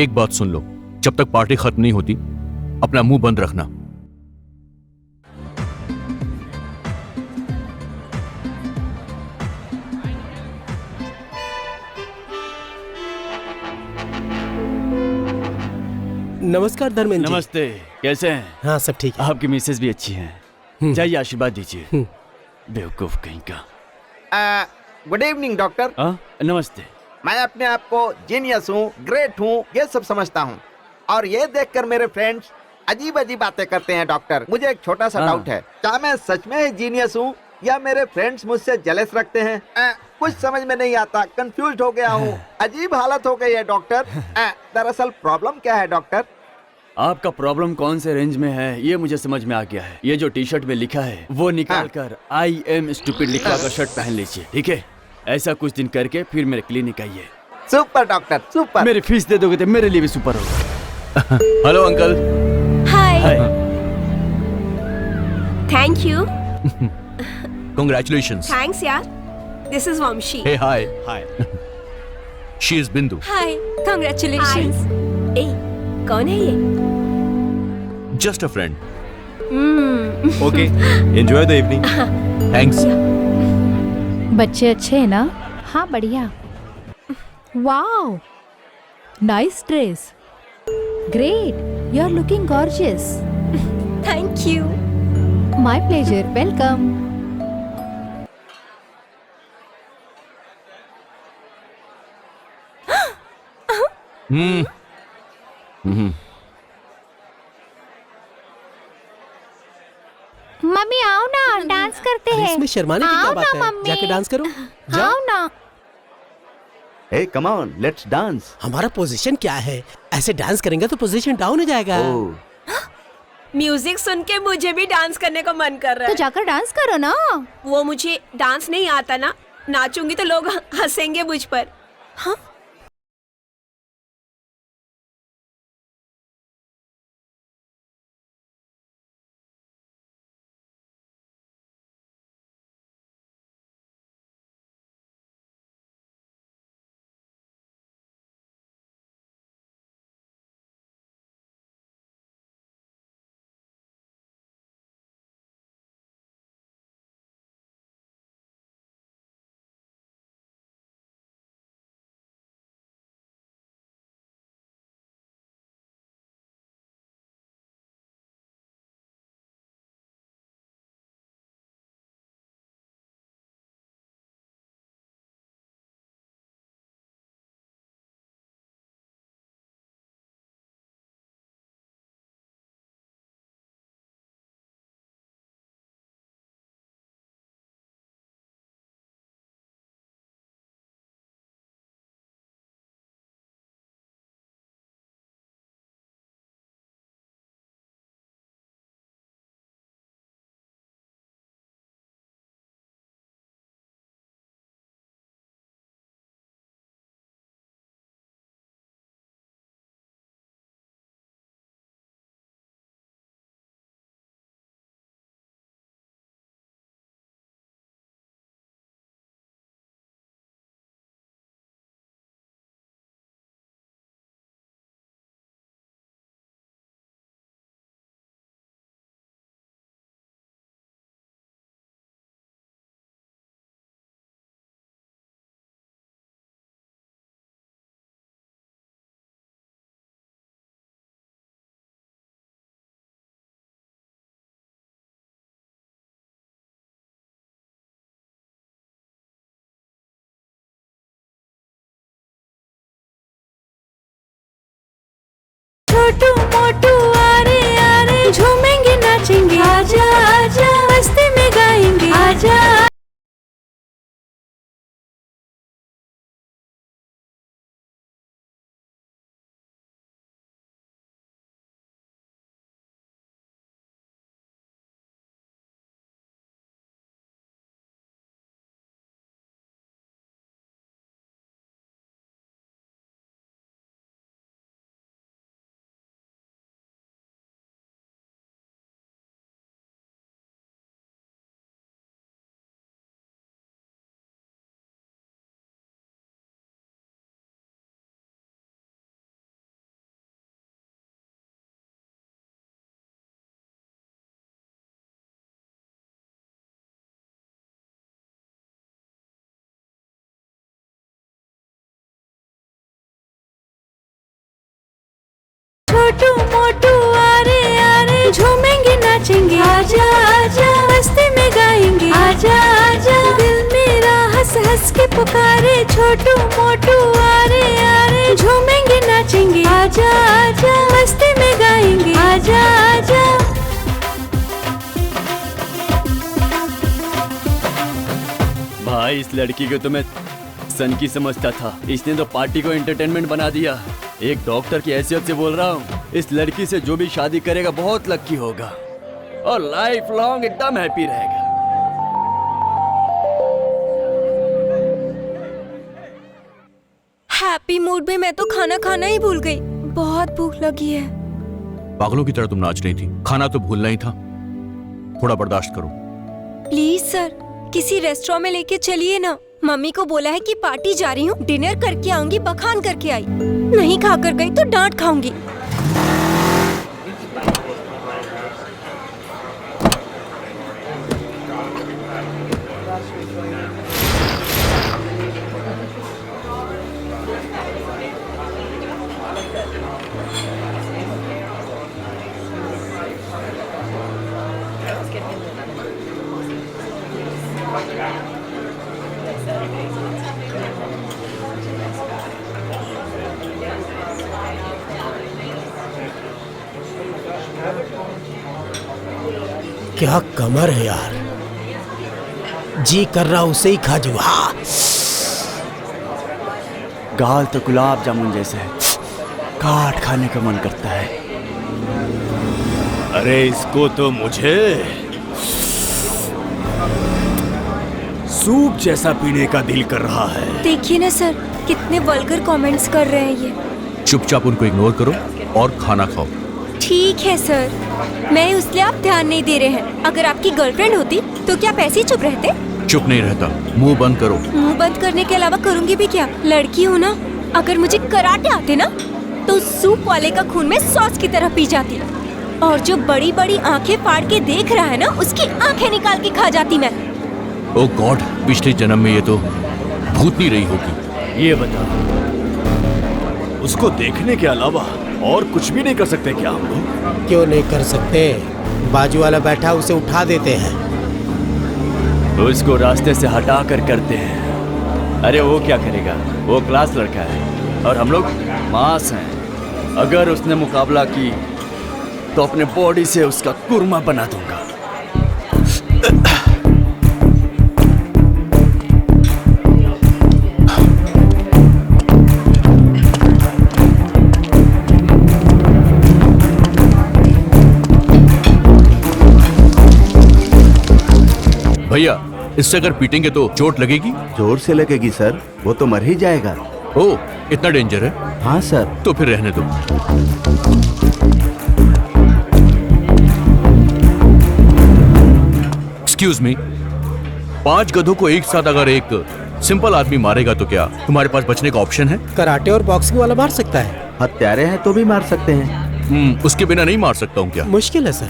एक बात सुन लो, जब तक पार्टी खत्म नहीं होती अपना मुंह बंद रखना। नमस्कार धर्मेंद्र जी। नमस्ते, कैसे हैं? हाँ सब ठीक है। आपकी मिसेज भी अच्छी हैं। जाइए आशीर्वाद दीजिए। बेवकूफ कहीं का। Good evening doctor. नमस्ते। मैं अपने आप को जीनियस हूँ, ग्रेट हूँ, ये सब समझता हूँ, और ये देखकर मेरे फ्रेंड्स अजीब अजीब बातें करते हैं। डॉक्टर, मुझे एक छोटा सा डाउट है, क्या मैं सच में ही जीनियस हूँ या मेरे फ्रेंड्स मुझसे जेलस रखते हैं? कुछ समझ में नहीं आता, कंफ्यूज हो गया हूँ, अजीब हालत हो गई है डॉक्टर। दरअसल प्रॉब्लम क्या है डॉक्टर? आपका प्रॉब्लम कौन से रेंज में है ये मुझे समझ में आ गया है। ये जो टी शर्ट में लिखा है वो निकाल कर आई एम स्टूपिड लिखा कर शर्ट पहन लीजिए, ठीक है? ऐसा कुछ दिन करके फिर मेरे क्लिनिक आइए। Super doctor, super. मेरी फीस दे दोगे तो मेरे लिए भी सुपर होगा। Hello uncle. Hi. Thank you. Congratulations. Thanks यार। This is Vamshi. Hey, hi. Hi. She is Bindu. Hi, congratulations. ए, कौन है ये? Just a friend. Okay, enjoy the evening. Thanks. बच्चे अच्छे हैं ना? हाँ बढ़िया। Wow, nice dress, great, you are looking gorgeous. Thank you. My pleasure, welcome. Mummy आओ ना, डांस करते हैं। इसमें शर्माने की क्या बात है? जाके डांस करो। आओ ना। Hey, come on, let's dance. हमारा पोजीशन क्या है? ऐसे डांस करेंगे तो पोजीशन डाउन हो जाएगा। म्यूजिक सुन के मुझे भी डांस करने का मन कर रहा तो है। जाकर डांस करो ना। वो मुझे डांस नहीं आता ना, नाचूंगी तो लोग हंसेंगे मुझ पर। हाँ? छोटू मोटू आ रे झूमेंगे नाचेंगे, आजा आजा मस्ती में गाएंगे, आजा। छोटू मोटू आरे आरे झूमेंगे नाचेंगे आजा आजा मस्ती में गाएंगे आजा आजा दिल मेरा हंस हंस के पुकारे छोटू मोटू आरे आरे झूमेंगे नाचेंगे आजा आजा मस्ती में गाएंगे आजा आजा। भाई इस लड़की को तो मैं सन की समझता था, इसने तो पार्टी को एंटरटेनमेंट बना दिया। एक डॉक्टर की हैसियत से बोल रहा हूँ, इस लड़की से जो भी शादी करेगा बहुत लकी होगा और लाइफ लॉन्ग एकदम हैप्पी रहेगा। हैप्पी मूड में मैं तो खाना खाना ही भूल गई, बहुत भूख लगी है। पागलों की तरह तुम नाच रही थी, खाना तो भूलना ही था, थोड़ा बर्दाश्त करो। प्लीज सर, किसी रेस्टोरेंट में लेके चलिए ना। मम्मी को बोला है कि पार्टी जा रही हूँ, डिनर करके आऊंगी, बखान करके आई। नहीं खाकर गई तो डांट खाऊंगी। क्या कमर है यार, जी कर रहा उसे ही खा जाऊं। हाँ, गाल तो गुलाब जामुन जैसे है, काट खाने का मन करता है। अरे इसको तो मुझे सूप जैसा पीने का दिल कर रहा है। देखिए ना सर, कितने वल्गर कमेंट्स कर रहे हैं ये। चुपचाप उनको इग्नोर करो और खाना खाओ। ठीक है सर, मैं इसलिए आप ध्यान नहीं दे रहे हैं। अगर आपकी गर्लफ्रेंड होती तो क्या पैसे ही चुप रहते? चुप नहीं रहता, मुंह बंद करो। मुंह बंद करने के अलावा करूंगी भी क्या? लड़की हूँ ना, अगर मुझे कराटे आते ना तो सूप वाले का खून में सॉस की तरह पी जाती, और जो बड़ी बड़ी आंखें फाड़ के देख रहा है ना, उसकी आंखें निकाल के खा जाती मैं। ओह गॉड, पिछले जन्म में ये तो भूतनी रही होगी। ये बता, उसको देखने के अलावा और कुछ भी नहीं कर सकते क्या हम लोग? क्यों नहीं कर सकते? बाजू वाला बैठा, उसे उठा देते हैं। उसको रास्ते से हटा कर करते हैं। अरे वो क्या करेगा, वो क्लास लड़का है और हम लोग मास हैं। अगर उसने मुकाबला की तो अपने बॉडी से उसका कुरमा बना दूंगा। भैया, इससे अगर पीटेंगे तो चोट लगेगी? जोर से लगेगी सर, वो तो मर ही जाएगा। ओह, इतना डेंजर है? हाँ सर। तो फिर रहने दो। एक्सक्यूज मी, 5 गधों को एक साथ अगर एक सिंपल आदमी मारेगा तो क्या तुम्हारे पास बचने का ऑप्शन है? कराटे और बॉक्सिंग वाला मार सकता है। हत्यारे हैं तो भी मार सकते हैं। उसके बिना नहीं मार सकता हूँ क्या? मुश्किल है सर।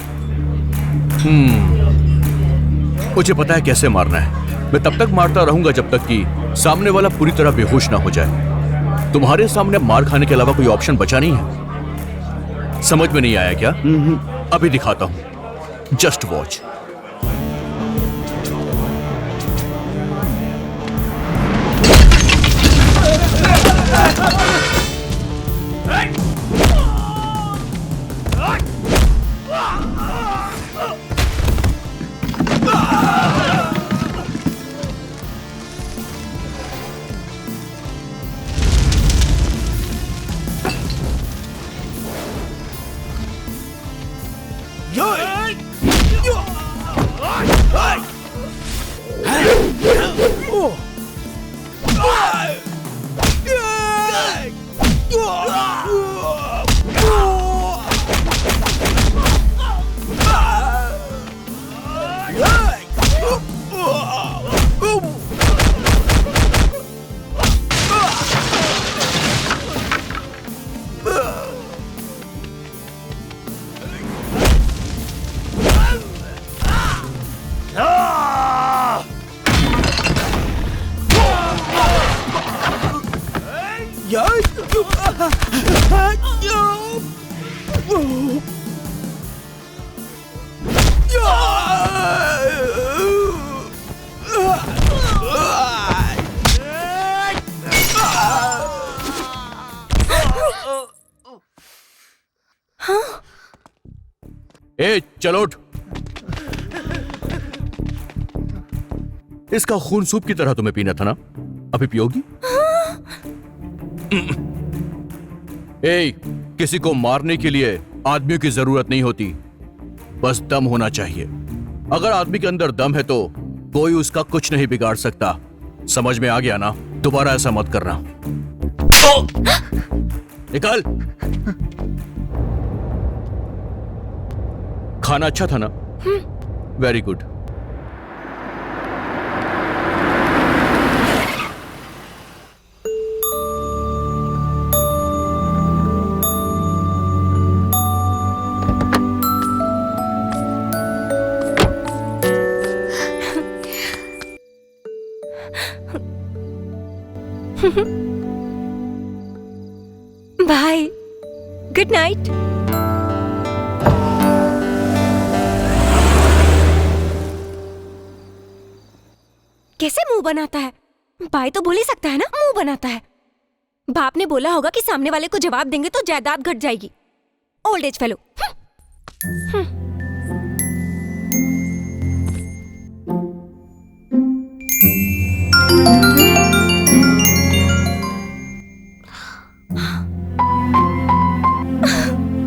मुझे पता है कैसे मारना है। मैं तब तक मारता रहूंगा जब तक कि सामने वाला पूरी तरह बेहोश ना हो जाए। तुम्हारे सामने मार खाने के अलावा कोई ऑप्शन बचा नहीं है। समझ में नहीं आया क्या? अभी दिखाता हूं, जस्ट वॉच। ए चलो उठ। इसका खून सूप की तरह तुम्हें पीना था ना, अभी पियोगी? ए, किसी को मारने के लिए आदमियों की जरूरत नहीं होती, बस दम होना चाहिए। अगर आदमी के अंदर दम है तो कोई उसका कुछ नहीं बिगाड़ सकता। समझ में आ गया ना? दोबारा ऐसा मत करना। निकल। खाना अच्छा था ना? Very good. Bye, good night. कैसे मुंह बनाता है? बाय तो बोल ही सकता है ना, मुंह बनाता है। बाप ने बोला होगा कि सामने वाले को जवाब देंगे तो जायदाद घट जाएगी। Old age fellow.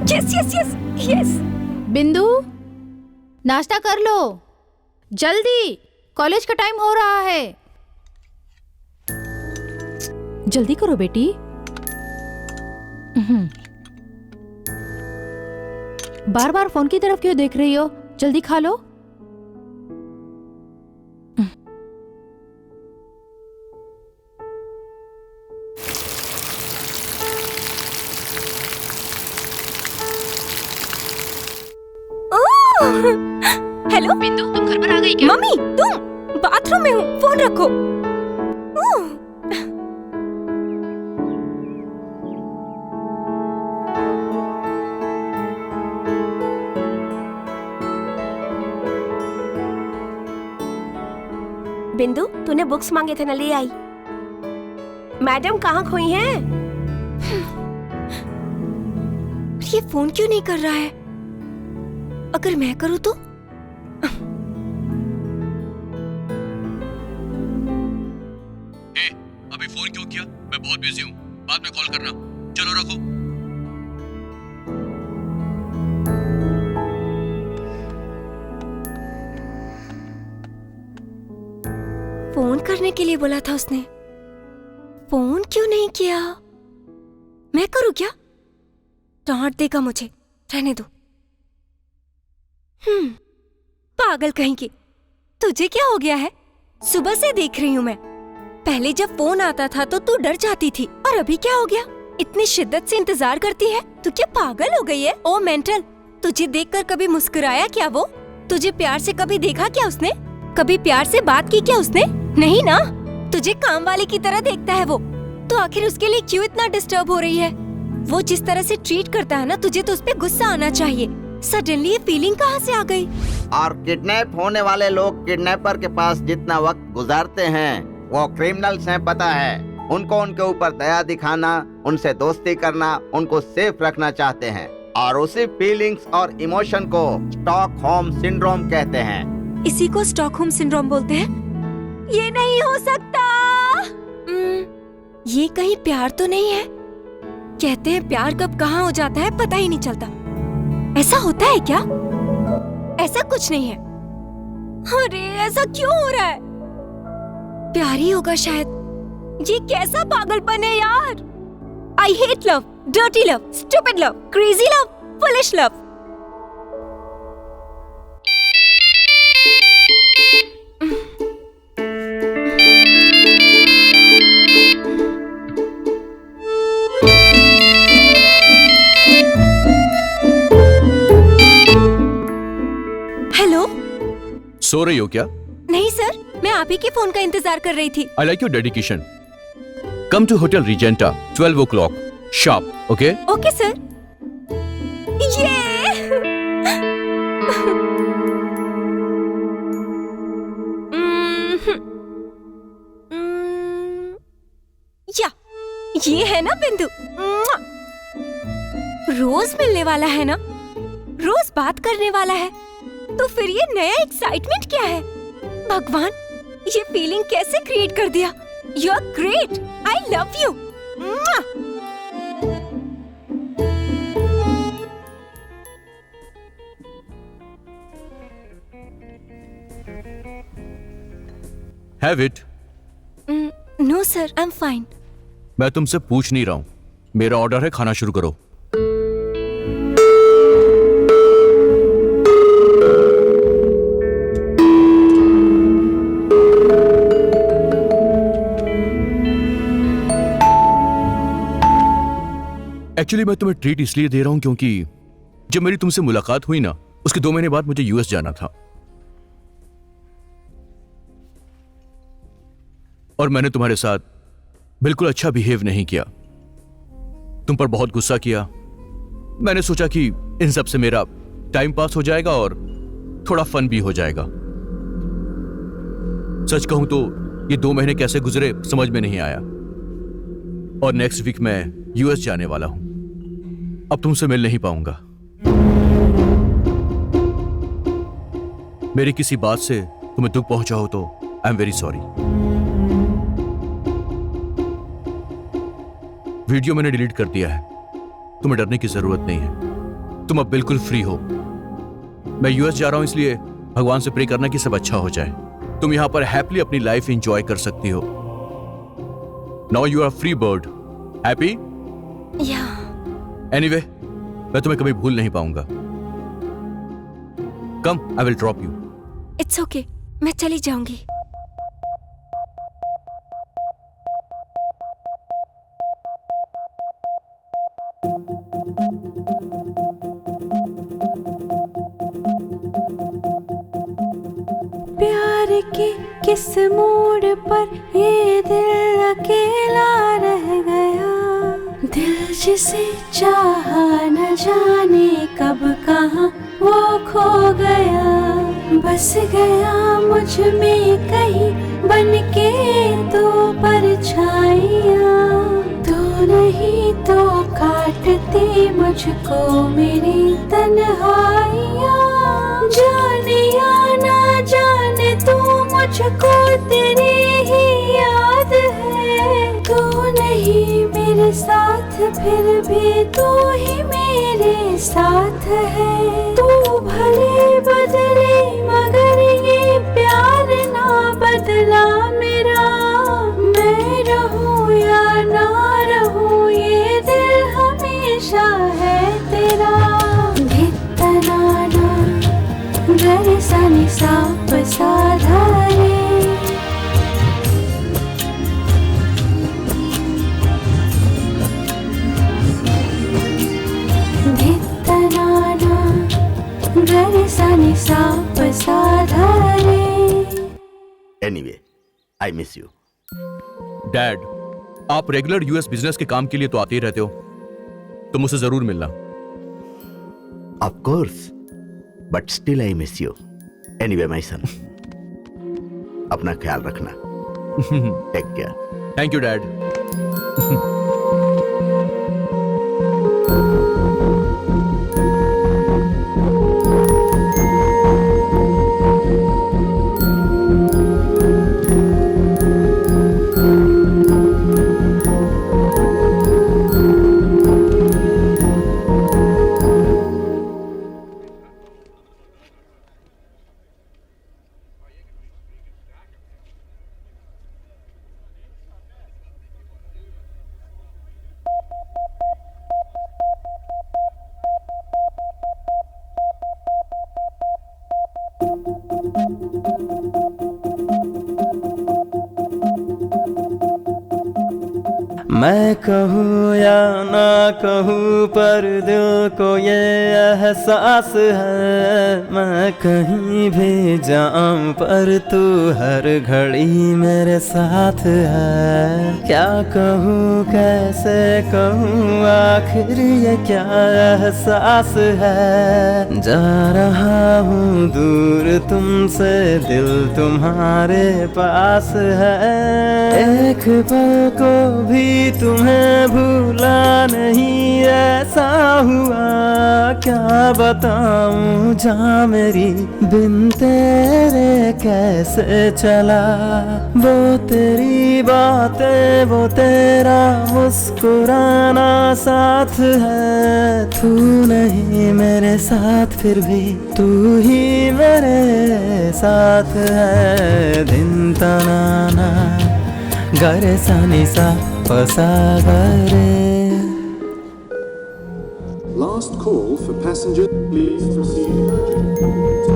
Yes yes yes yes. बिंदु, नाश्ता कर लो जल्दी, कॉलेज का टाइम हो रहा है। जल्दी करो बेटी। बार बार फोन की तरफ क्यों देख रही हो? जल्दी खा लो। हेलो बिंदु, तुम घर पर आ गई क्या? मम्मी, तुम बाथरूम में हूँ, फोन रखो। बिंदु, तूने बुक्स मांगे थे ना, ले आई। मैडम कहाँ खोई हैं? ये फोन क्यों नहीं कर रहा है? अगर मैं करूँ तो? अभी फोन क्यों किया? मैं बहुत बिजी हूँ, बाद में कॉल करना। चलो रखो। फोन करने के लिए बोला था उसने, फोन क्यों नहीं किया? मैं करूँ क्या? डांट देगा मुझे, रहने दो। पागल कहीं की। तुझे क्या हो गया है? सुबह से देख रही हूँ मैं। पहले जब फोन आता था तो तू डर जाती थी, और अभी क्या हो गया? इतनी शिद्दत से इंतजार करती है। तू क्या पागल हो गई है? ओ मेंटल, तुझे देखकर कभी मुस्कुराया क्या वो? तुझे प्यार से कभी देखा क्या उसने? कभी प्यार से बात की क्या उसने? नहीं ना। तुझे काम वाले की तरह देखता है वो। तो आखिर उसके लिए क्यों इतना डिस्टर्ब हो रही है? वो जिस तरह से ट्रीट करता है ना, तुझे तो उस पे गुस्सा आना चाहिए। सडनली ये फीलिंग कहाँ से आ गई? और किडनैप होने वाले लोग किडनैपर के पास जितना वक्त गुजारते हैं वो क्रिमिनल्स हैं, पता है। उनको उनके ऊपर दया दिखाना, उनसे दोस्ती करना, उनको सेफ रखना चाहते हैं, और उसी फीलिंग्स और इमोशन को स्टॉकहोम सिंड्रोम कहते हैं। इसी को स्टॉकहोम सिंड्रोम बोलते हैं? ये नहीं हो सकता। ये कहीं प्यार तो नहीं है? कहते हैं प्यार कब कहाँ हो जाता है पता ही नहीं चलता। ऐसा होता है क्या? ऐसा कुछ नहीं है। अरे ऐसा क्यों हो रहा है? प्यार ही होगा शायद। ये कैसा पागलपन है यार। I hate love, dirty love, stupid love, crazy love, foolish love. Hello, सो रही हो क्या? नहीं सर, मैं आप ही के फोन का इंतजार कर रही थी। I like your dedication. Come to Hotel Regenta, 12 o'clock, sharp, okay? Okay sir. ये है ना बिंदु, रोज मिलने वाला है ना, रोज बात करने वाला है, तो फिर ये नया एक्साइटमेंट क्या है? भगवान, ये फीलिंग कैसे क्रिएट कर दिया? You are great, I love you. Have it. No sir, I am fine. मैं तुमसे पूछ नहीं रहा हूं, मेरा ऑर्डर है, खाना शुरू करो। एक्चुअली मैं तुम्हें ट्रीट इसलिए दे रहा हूं क्योंकि जब मेरी तुमसे मुलाकात हुई ना, उसके 2 महीने बाद मुझे यूएस जाना था और मैंने तुम्हारे साथ बिल्कुल अच्छा बिहेव नहीं किया, तुम पर बहुत गुस्सा किया। मैंने सोचा कि इन सब से मेरा टाइम पास हो जाएगा और थोड़ा फन भी हो जाएगा। सच कहूं तो ये 2 महीने कैसे गुजरे समझ में नहीं आया और नेक्स्ट वीक मैं यूएस जाने वाला हूं। अब तुमसे मिल नहीं पाऊंगा। मेरी किसी बात से तुम्हें दुख पहुंचा हो तो आई एम वेरी सॉरी। वीडियो मैंने डिलीट कर दिया है, तुम्हें डरने की जरूरत नहीं है, तुम अब बिल्कुल फ्री हो। मैं यूएस जा रहा हूं इसलिए भगवान से प्रे करना कि सब अच्छा हो जाए। तुम यहां पर हैप्पीली अपनी लाइफ एंजॉय कर सकती हो। Now you are free bird. Happy? Yeah. Anyway, मैं तुम्हें कभी भूल नहीं पाऊंगा। Come, I will drop you. It's okay, मैं चली जाऊंगी। प्यार के किस मोड़ पर ये दिल अकेला रह गया, दिल जिसे चाहा न जाने कब कहाँ वो खो गया, बस गया मुझ में कहीं बन के दो परछाइयाँ, तो नहीं तो काटती मुझको मेरी तन्हाइयाँ। जाने या ना जाने तू मुझको तेरी ही याद है, तू नहीं मेरे साथ फिर भी तू ही मेरे साथ है। तू भले बदले मगर ये प्यार ना बदला मेरा, मैं रहूं या ना रहूं ये दिल हमेशा है तेरा। धित्तना ना गरे सा नि सा प सा धा रे, anyway, I miss you. Dad, आप रेगुलर यूएस बिजनेस के काम के लिए तो आते ही रहते हो, तो मुझसे जरूर मिलना। Of course, but still I miss you. Anyway my son, अपना ख्याल रखना। Take care. Thank you dad. मैं कहूँ या ना कहूँ पर दिल को ये एहसास है, मैं कहीं भी जाऊँ पर तू हर घड़ी मेरे साथ है। क्या कहूँ कैसे कहूँ आखिर ये क्या एहसास है, जा रहा हूँ दूर तुमसे दिल तुम्हारे पास है। एक पल को भी तुम्हें भूला नहीं ऐसा हुआ क्या बताऊं जा मेरी बिन तेरे कैसे चला वो तेरी बातें वो तेरा मुस्कुराना साथ है तू नहीं मेरे साथ फिर भी तू ही मेरे साथ है दिन तनाना गरे सानी सा पसा गरे Last call for passenger. Please proceed.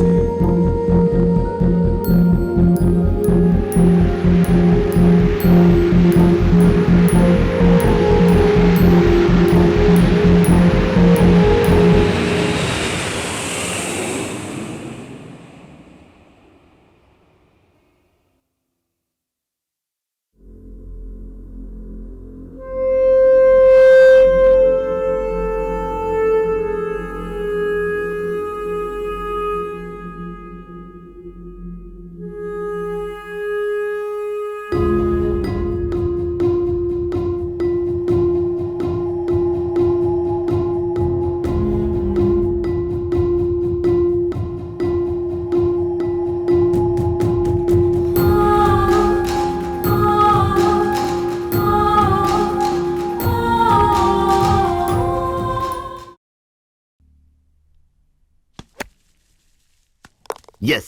Yes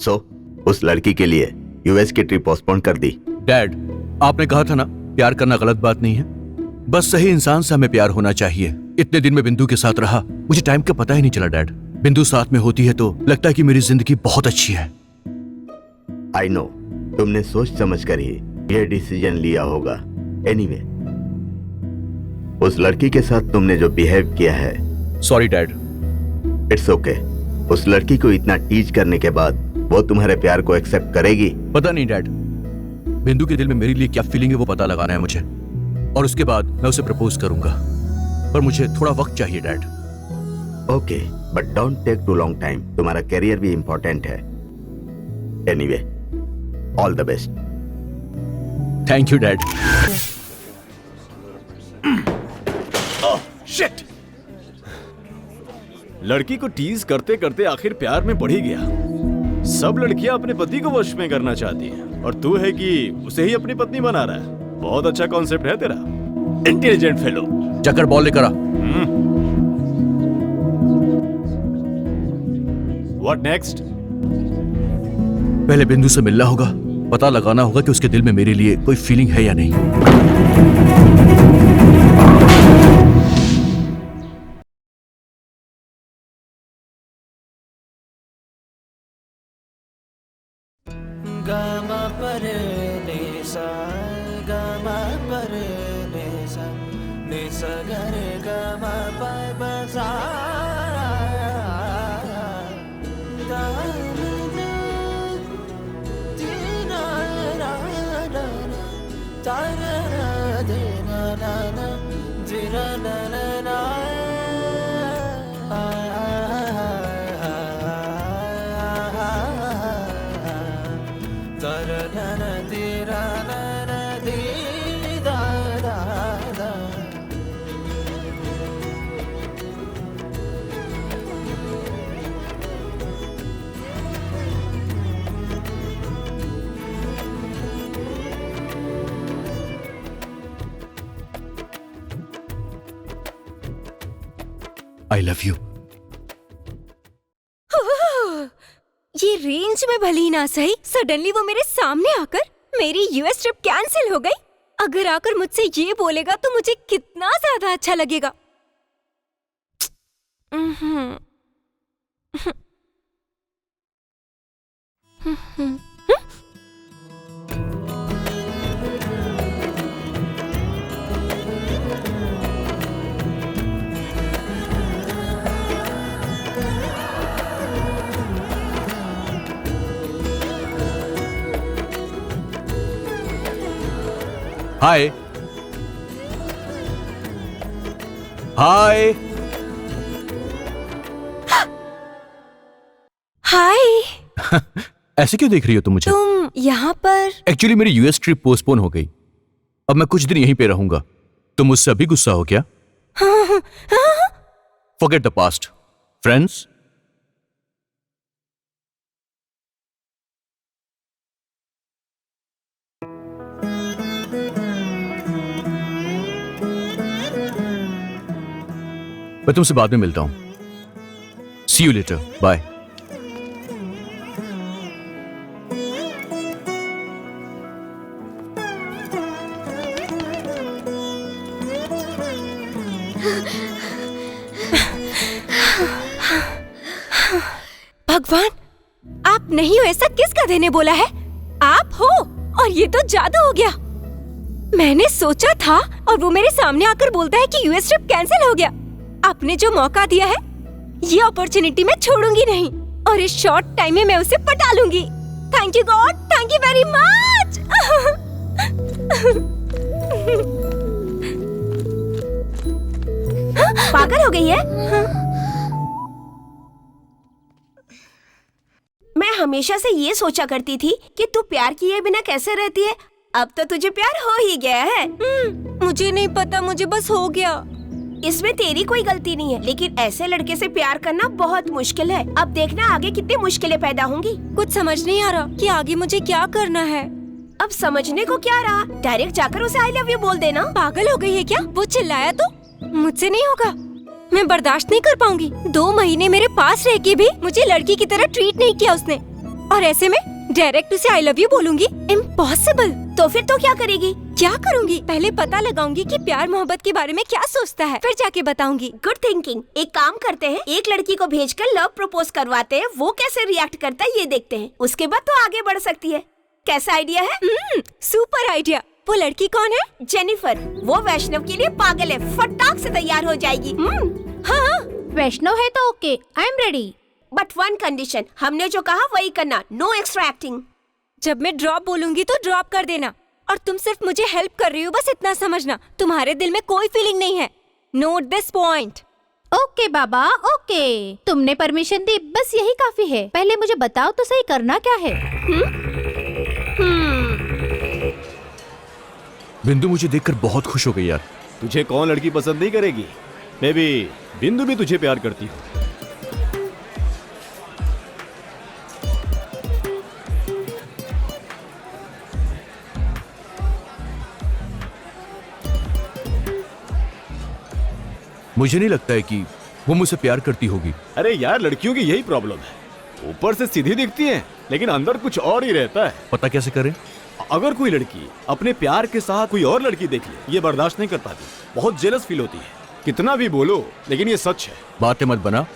so उस लड़की के लिए यूएस की ट्रिप पोस्टपोन कर दी। डैड, आपने कहा था ना प्यार करना गलत बात नहीं है, बस सही इंसान से हमें प्यार होना चाहिए। इतने दिन में बिंदु के साथ रहा, मुझे टाइम का पता ही नहीं चला डैड। बिंदु साथ में होती है तो लगता है कि मेरी जिंदगी बहुत अच्छी है। आई नो तुमने सोच समझ कर ही ये डिसीजन लिया होगा। एनीवे, उस लड़की के साथ तुमने जो बिहेव किया है, सॉरी डैड। It's okay. उस लड़की को इतना टीच करने के बाद वो तुम्हारे प्यार को एक्सेप्ट करेगी? पता नहीं डैड, बिंदु के दिल में मेरे लिए क्या फीलिंग है वो पता लगाना है मुझे, और उसके बाद मैं उसे प्रपोज करूंगा, पर मुझे थोड़ा वक्त चाहिए dad. Okay, but don't take too long time, तुम्हारा करियर भी इंपॉर्टेंट है। Anyway, all the best. Thank you dad. Shit! लड़की को टीज करते करते आखिर प्यार में पड़ ही गया। सब लड़कियां अपने पति को वश में करना चाहती हैं, और तू है कि उसे ही अपनी पत्नी बना रहा है। बहुत अच्छा कॉन्सेप्ट है तेरा, इंटेलिजेंट फेलो। जाकर बॉल लेकर आ। What next? पहले बिंदु से मिलना होगा, पता लगाना होगा कि उसके दिल में मेरे लिए कोई फीलिंग है या नहीं। गामा पर निसा गामा पर निसा निसा गरे गामा पर बसा I love you. ये रेंज में भली ना सही, सडनली वो मेरे सामने आकर मेरी यूएस ट्रिप कैंसिल हो गई। अगर आकर मुझसे ये बोलेगा तो मुझे कितना ज्यादा अच्छा लगेगा। हाय हाय हाय। ऐसे क्यों देख रही हो तुम मुझे? तुम यहाँ पर? एक्चुअली मेरी यूएस ट्रिप पोस्टपोन हो गई। अब मैं कुछ दिन यहीं पे रहूंगा। तुम मुझसे अभी गुस्सा हो क्या? Forget the past. Friends? मैं तुमसे बाद में मिलता हूं। See you later. Bye. भगवान, आप नहीं हो ऐसा किस गधे ने बोला है? आप हो, और ये तो जादू हो गया। मैंने सोचा था और वो मेरे सामने आकर बोलता है कि यूएस ट्रिप कैंसिल हो गया। आपने जो मौका दिया है, ये अपॉर्चुनिटी मैं छोड़ूंगी नहीं, और इस शॉर्ट टाइम में मैं उसे पटा लूंगी। Thank you God, thank you very much. पागल हो गई है? मैं हमेशा से ये सोचा करती थी कि तू प्यार किए बिना कैसे रहती है। अब तो तुझे प्यार हो ही गया है। मुझे नहीं पता, मुझे बस हो गया। इसमें तेरी कोई गलती नहीं है, लेकिन ऐसे लड़के से प्यार करना बहुत मुश्किल है। अब देखना आगे कितनी मुश्किलें पैदा होंगी। कुछ समझ नहीं आ रहा कि आगे मुझे क्या करना है। अब समझने को क्या रहा, डायरेक्ट जाकर उसे आई लव यू बोल देना। पागल हो गई है क्या? वो चिल्लाया तो मुझसे नहीं होगा, मैं बर्दाश्त नहीं कर पाऊंगी। 2 महीने मेरे पास रह के भी मुझे लड़की की तरह ट्रीट नहीं किया उसने, और ऐसे में डायरेक्ट उसे आई लव यू बोलूंगी? इम्पॉसिबल। तो फिर तो क्या करेगी? क्या करूंगी? पहले पता लगाऊंगी कि प्यार मोहब्बत के बारे में क्या सोचता है, फिर जाके बताऊंगी। Good thinking. एक काम करते हैं, एक लड़की को भेजकर लव प्रपोज करवाते हैं, वो कैसे रिएक्ट करता है ये देखते हैं, उसके बाद तो आगे बढ़ सकती है। कैसा आइडिया है? Super idea. वो लड़की कौन है? जेनिफर। वो वैष्णव के लिए पागल है, फटाक से तैयार हो जाएगी। हाँ, वैष्णव है तो okay, I am ready. But one condition, हमने जो कहा वही करना, नो एक्स्ट्रा एक्टिंग। जब मैं ड्रॉप बोलूंगी तो ड्रॉप कर देना, और तुम सिर्फ मुझे हेल्प कर रही हो, बस इतना समझना। तुम्हारे दिल में कोई फीलिंग नहीं है। Note this point. Okay Baba, okay, तुमने परमिशन दी, बस यही काफी है। पहले मुझे बताओ तो सही, करना क्या है? बिंदु मुझे देखकर बहुत खुश हो गई यार। तुझे कौन लड़की पसंद नहीं करेगी? मे बी बिंदु भी तुझे प्यार करती हो। मुझे नहीं लगता है कि वो मुझसे प्यार करती होगी। अरे यार, लड़कियों की यही प्रॉब्लम है, ऊपर से सीधी दिखती हैं, लेकिन अंदर कुछ और ही रहता है। पता कैसे करें? अगर कोई लड़की अपने प्यार के साथ कोई और लड़की देख ले, ये बर्दाश्त नहीं कर पाती, बहुत जेलस फील होती है। कितना भी बोलो, लेकिन ये सच है। बातें मत बना,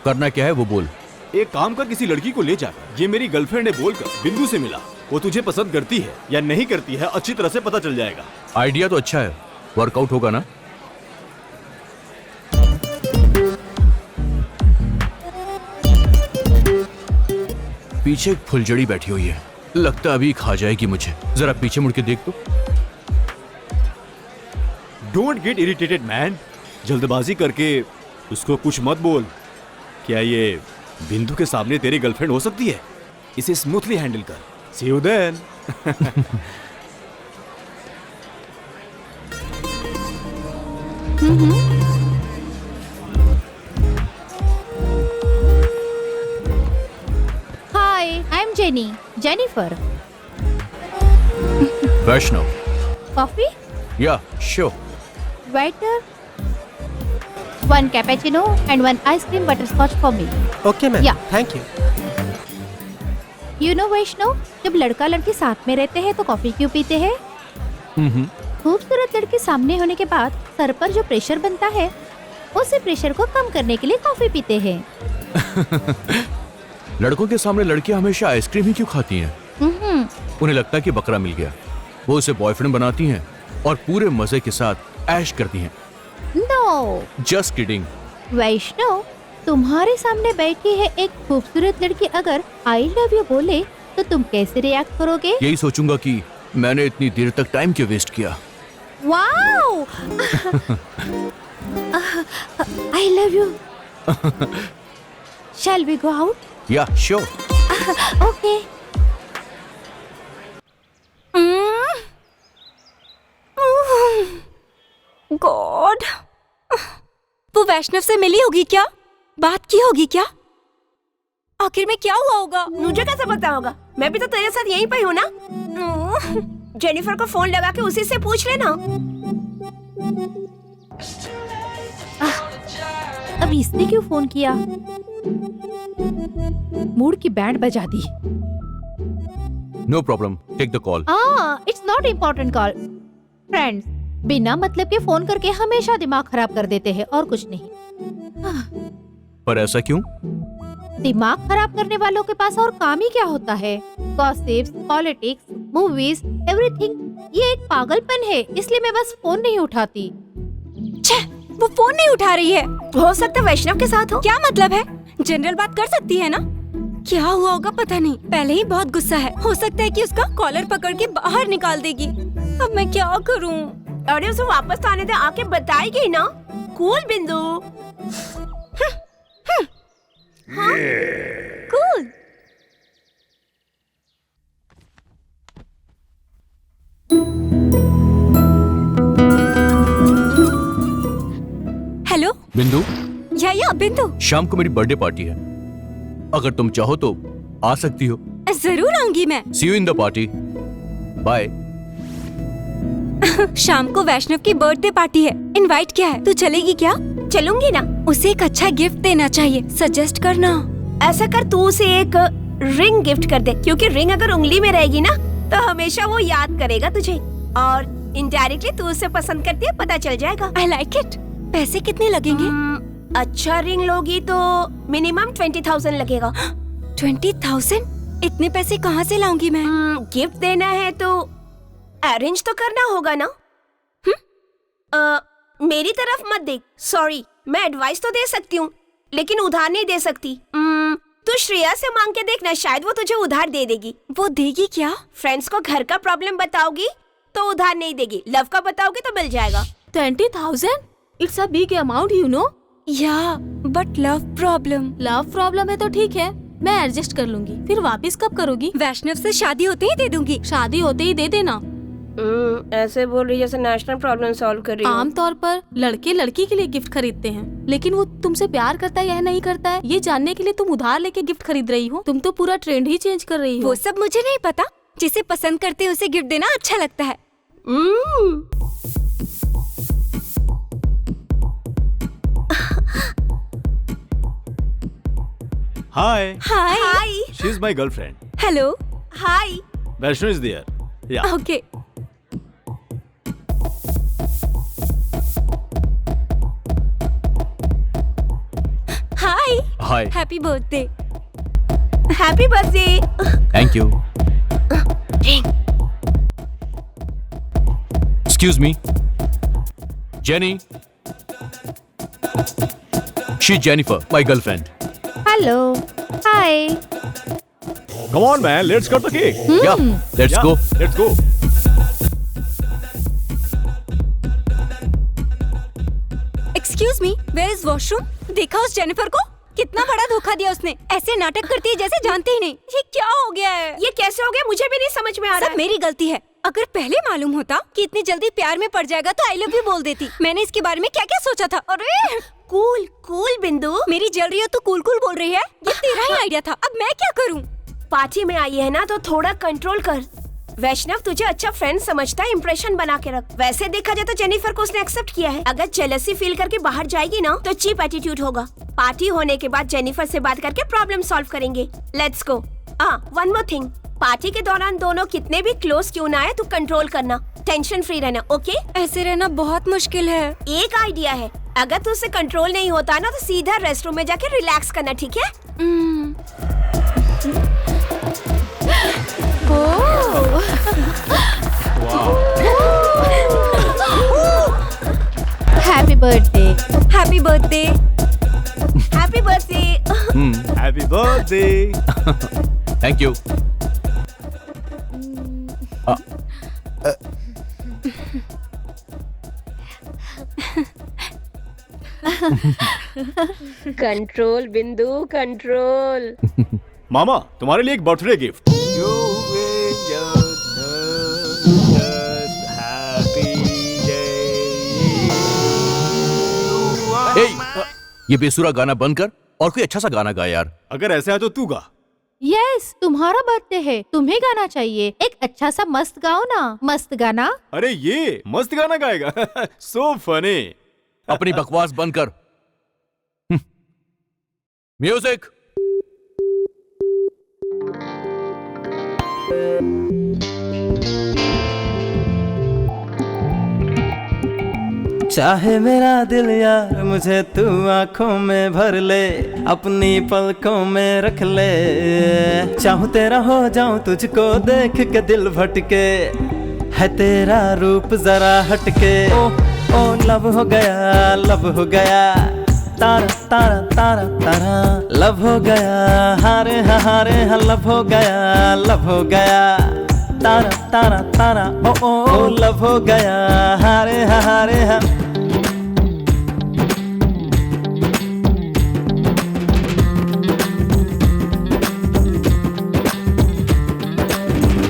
करना क्या है वो बोल। एक काम कर, किसी लड़की को ले जाकर ये मेरी गर्लफ्रेंड है बोलकर बिंदु से मिला। वो तुझे पसंद करती है या नहीं करती है अच्छी तरह से पता चल जाएगा। आइडिया तो अच्छा है, वर्कआउट होगा ना? पीछे एक फुलझड़ी बैठी हुई है, लगता अभी खा जाएगी मुझे। जरा पीछे मुड़ के देख तो। Don't get irritated man. जल्दबाजी करके उसको कुछ मत बोल। क्या ये बिंदु के सामने तेरी गर्लफ्रेंड हो सकती है? इसे स्मूथली हैंडल कर। See you then. Hi, I am Jenny, Jennifer. Vaishnav. Coffee? Yeah sure. Waiter, 1 cappuccino and 1 ice cream butterscotch for me. Okay ma'am. Yeah. Thank you. You know वैष्णव, जब लड़का लड़की साथ में रहते हैं तो कॉफी क्यों पीते हैं? खूबसूरत लड़की सामने होने के बाद सर पर जो प्रेशर बनता है, उसी प्रेशर को कम करने के लिए कॉफी पीते हैं। लड़कों के सामने लड़कियां हमेशा आइसक्रीम ही क्यों खाती हैं? उन्हें लगता है कि बकरा मिल गया। वो उसे बॉयफ्रेंड बनाती हैं और पूरे मजे के साथ ऐश करती हैं। No. Just kidding. वैष्णव, तुम्हारे सामने बैठी है एक खूबसूरत लड़की, अगर आई लव यू बोले तो तुम कैसे रिएक्ट करोगे? यही सोचूंगा कि मैंने इतनी देर तक टाइम क्यों वेस्ट किया। Wow! I love you. Shall we go out? Yeah, sure. Okay. God, वो वैष्णव से मिली होगी क्या? बात की होगी क्या? आखिर में क्या हुआ होगा? मुझे कैसे पता होगा? मैं भी तो तेरे साथ यहीं पे हूँ ना। जेनिफर को फोन लगा के उसी से पूछ लेना। अब इसने क्यों फोन किया? मूड की बैंड बजा दी। No problem, take the call. It's not important call. Friends बिना मतलब के फोन करके हमेशा दिमाग खराब कर देते हैं और कुछ नहीं। पर ऐसा क्यों? दिमाग खराब करने वालों के पास और काम ही क्या होता है? Gossips, politics, movies, everything. ये एक पागलपन है, इसलिए मैं बस फोन नहीं उठाती। छे, वो फोन नहीं उठा रही है। हो सकता है वैष्णव के साथ हो। क्या मतलब है? जनरल बात कर सकती है ना? क्या हुआ होगा पता नहीं, पहले ही बहुत गुस्सा है। हो सकता है कि उसका कॉलर पकड़ के बाहर निकाल देगी। अब मैं क्या करूं? अरे उसे वापस तो आने दे, आके बताएगी ना। कूल बिंदु। कूल। हेलो बिंदु। या बिंदु। शाम को मेरी बर्थडे पार्टी है, अगर तुम चाहो तो आ सकती हो। जरूर आऊंगी मैं। See you in the party. Bye. शाम को वैष्णव की बर्थडे पार्टी है, इनवाइट किया है। तू चलेगी क्या? चलूंगी ना। उसे एक अच्छा गिफ्ट देना चाहिए, सजेस्ट करना। ऐसा कर, तू उसे एक रिंग गिफ्ट कर दे, क्योंकि रिंग अगर उंगली में रहेगी ना तो हमेशा वो याद करेगा तुझे, और इनडायरेक्टली तू उसे पसंद करती है, पता चल जाएगा। I like it. पैसे कितने लगेंगे? अच्छा रिंग लोगी तो मिनिमम 20,000 लगेगा। 20,000? इतने पैसे कहाँ से लाऊंगी मैं? गिफ्ट देना है तो अरेंज तो करना होगा ना। मेरी तरफ मत देख। सॉरी, मैं एडवाइस तो दे सकती हूँ, लेकिन उधार नहीं दे सकती। तू श्रेया से मांग के देखना, शायद वो तुझे उधार दे देगी। वो देगी क्या? फ्रेंड्स को घर का प्रॉब्लम बताओगी तो उधार नहीं देगी, लव का बताओगी तो मिल जाएगा। 20,000? It's a big amount, you know. या बट लव प्रॉब्लम है तो ठीक है, मैं एडजस्ट कर लूंगी। फिर वापस कब करोगी? वैष्णव से शादी होते ही दे दूंगी। शादी होते ही दे देना। ऐसे बोल रही जैसे नेशनल प्रॉब्लम सॉल्व कर रही हो। आमतौर पर लड़के लड़की के लिए गिफ्ट खरीदते हैं, लेकिन वो तुमसे प्यार करता है या नहीं करता है ये जानने के लिए तुम उधार लेके गिफ्ट खरीद रही हो। तुम तो पूरा ट्रेंड ही चेंज कर रही हो। वो सब मुझे नहीं पता। जिसे पसंद करते हैं उसे गिफ्ट देना अच्छा लगता है। Hi. Hi. She's my girlfriend. Hello. Hi. Vaishnu is there. Yeah. Okay. Hi. Hi. Happy birthday. Happy birthday. Thank you. Ring. Excuse me. Jenny. She's Jennifer, my girlfriend. Hello. Hi. Come on, man. Let's cut the cake. Yeah. Let's go. Let's go. Excuse me, where is washroom? देखा उस Jennifer को? कितना बड़ा धोखा दिया उसने। ऐसे नाटक करती है जैसे जानते ही नहीं। ये क्या हो गया है? ये कैसे हो गया मुझे भी नहीं समझ में आ रहा है। सब मेरी गलती है। अगर पहले मालूम होता कि इतनी जल्दी प्यार में पड़ जाएगा तो आई लव यू बोल देती। मैंने इसके बारे में क्या क्या सोचा था। अरे कूल कूल बिंदु, मेरी जल रही हो तो कूल कूल बोल रही है। ये तेरा ही आइडिया था। अब मैं क्या करूं? पार्टी में आई है ना तो थोड़ा कंट्रोल कर। वैष्णव तुझे अच्छा फ्रेंड समझता है, इंप्रेशन बना के रख। वैसे देखा जाए तो जेनिफर को उसने एक्सेप्ट किया है। अगर जेलसी फील करके बाहर जाएगी ना तो चीप एटीट्यूड होगा। पार्टी होने के बाद जेनिफर से बात करके प्रॉब्लम सॉल्व करेंगे। Let's go. One more thing, party के दौरान दोनों कितने भी क्लोज क्यों ना आए, तू कंट्रोल करना, टेंशन फ्री रहना। ओके? ऐसे रहना बहुत मुश्किल है। एक आइडिया है, अगर तुझसे कंट्रोल नहीं होता ना तो सीधा रेस्टरूम में जाके रिलैक्स करना, ठीक है? Happy birthday. Happy birthday. Happy birthday. Happy birthday. Thank you. Control बिंदु, कंट्रोल। मामा, तुम्हारे लिए एक बर्थडे गिफ्ट। ये बेसुरा गाना बंद कर और कोई अच्छा सा गाना गा यार। अगर ऐसा है तो तू गा। यस, तुम्हारा बर्थडे है, तुम्हें गाना चाहिए। एक अच्छा सा मस्त गाओ ना, मस्त गाना। अरे ये मस्त गाना गाएगा। So funny. अपनी बकवास बंद कर। म्यूजिक। चाहे मेरा दिल यार मुझे तू आंखों में भर ले, अपनी पलकों में रख ले। चाहूं तेरा हो जाऊं तुझको देख के दिल भटके, है तेरा रूप जरा हटके। ओ लब हो गया, लब हो गया, तारा तारा तारा तारा लब हो गया। हारे हारे लब हो गया, लब हो गया, तारा तारा तारा ओ लब हो गया। हारे हारे हा।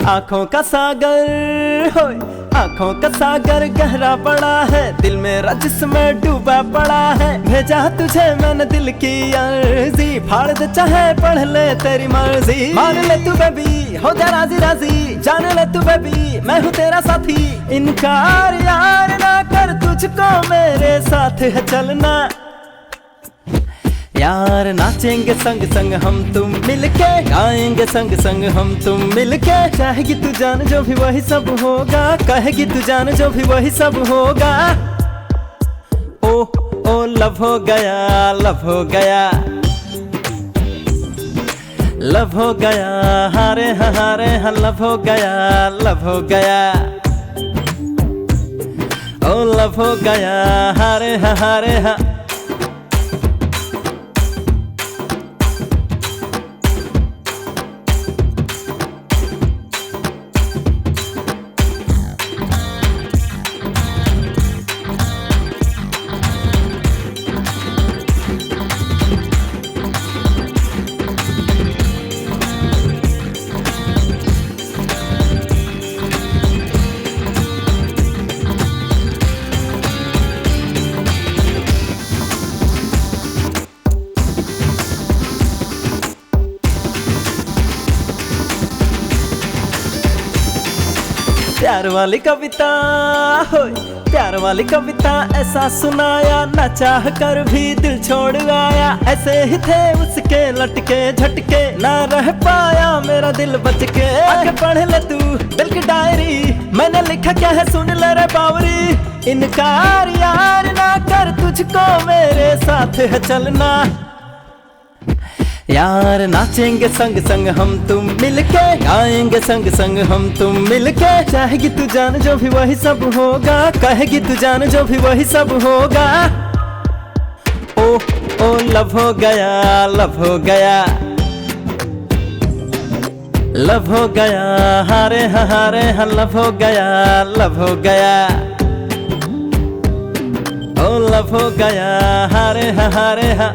आंखों का सागर होय, आंखों का सागर गहरा पड़ा है, दिल मेरा जिसमें डूबा पड़ा है। भेजा तुझे मैंने दिल की अर्जी, फाड़ दे चाहे पढ़ ले तेरी मर्जी। मान ले तू बेबी, हो जा राजी राजी, जान ले तू बेबी मैं हूँ तेरा साथी। इनकार यार ना कर, तुझको मेरे साथ है चलना। यार नाचेंगे संग संग हम तुम मिलके, गाएंगे संग संग हम तुम मिलके। चाहेगी तू जान जो भी वही सब होगा, कहेगी तू जान जो भी वही सब होगा। ओ लव हो गया, लव हो गया, लव हो गया। हारे हारे लव हो गया, लव हो गया। ओ लव हो गया, हारे हारे हा। प्यार वाली कविता होय, प्यार वाली कविता ऐसा सुनाया, ना चाह कर भी दिल छोड़ आया। ऐसे ही थे उसके लटके झटके, ना रह पाया मेरा दिल बच के। आगे पढ़ ले तू दिल की डायरी, मैंने लिखा क्या है सुन ले रे बावरी। इनकार यार ना कर, तुझको मेरे साथ है चलना। यार नाचेंगे संग संग हम तुम मिलके, गाएंगे संग संग हम तुम मिलके। चाहेगी तू जान जो भी वही सब होगा, कहेगी तू जान जो भी वही सब होगा। ओ लव हो गया, लव हो गया, लव हो गया। हारे हारे लव हो गया, लव हो गया। ओ लव हो गया, हारे हारे हा।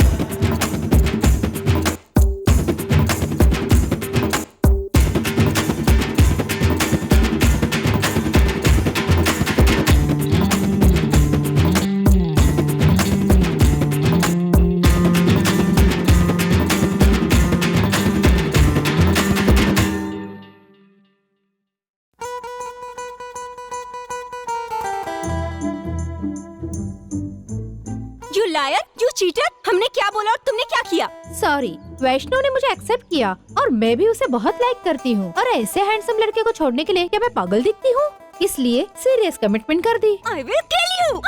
हमने क्या बोला और तुमने क्या किया? सॉरी, वैष्णव ने मुझे एक्सेप्ट किया और मैं भी उसे बहुत लाइक करती हूँ। और ऐसे हैंडसम लड़के को छोड़ने के लिए क्या मैं पागल दिखती हूँ? इसलिए सीरियस कमिटमेंट कर दी। I will kill you!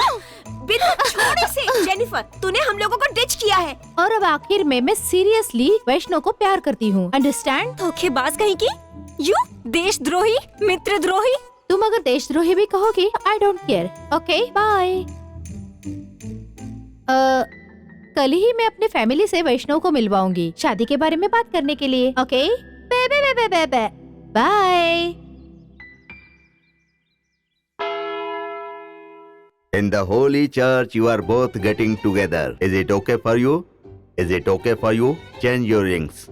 बिना छोड़े से जेनिफर, तूने हम लोगों को डिच किया है। और अब आखिर में मैं सीरियसली वैष्णव को प्यार करती हूँ। अंडरस्टैंड? धोखेबाज कहीं की, यू देशद्रोही, मित्रद्रोही। तुम अगर देशद्रोही भी कहोगी, I don't care. Okay bye. कल ही मैं अपने फैमिली से वैष्णव को मिलवाऊंगी शादी के बारे में बात करने के लिए। Okay bye. In the holy church, you are both getting together. Is it okay for you? Is it okay for you? Change your rings.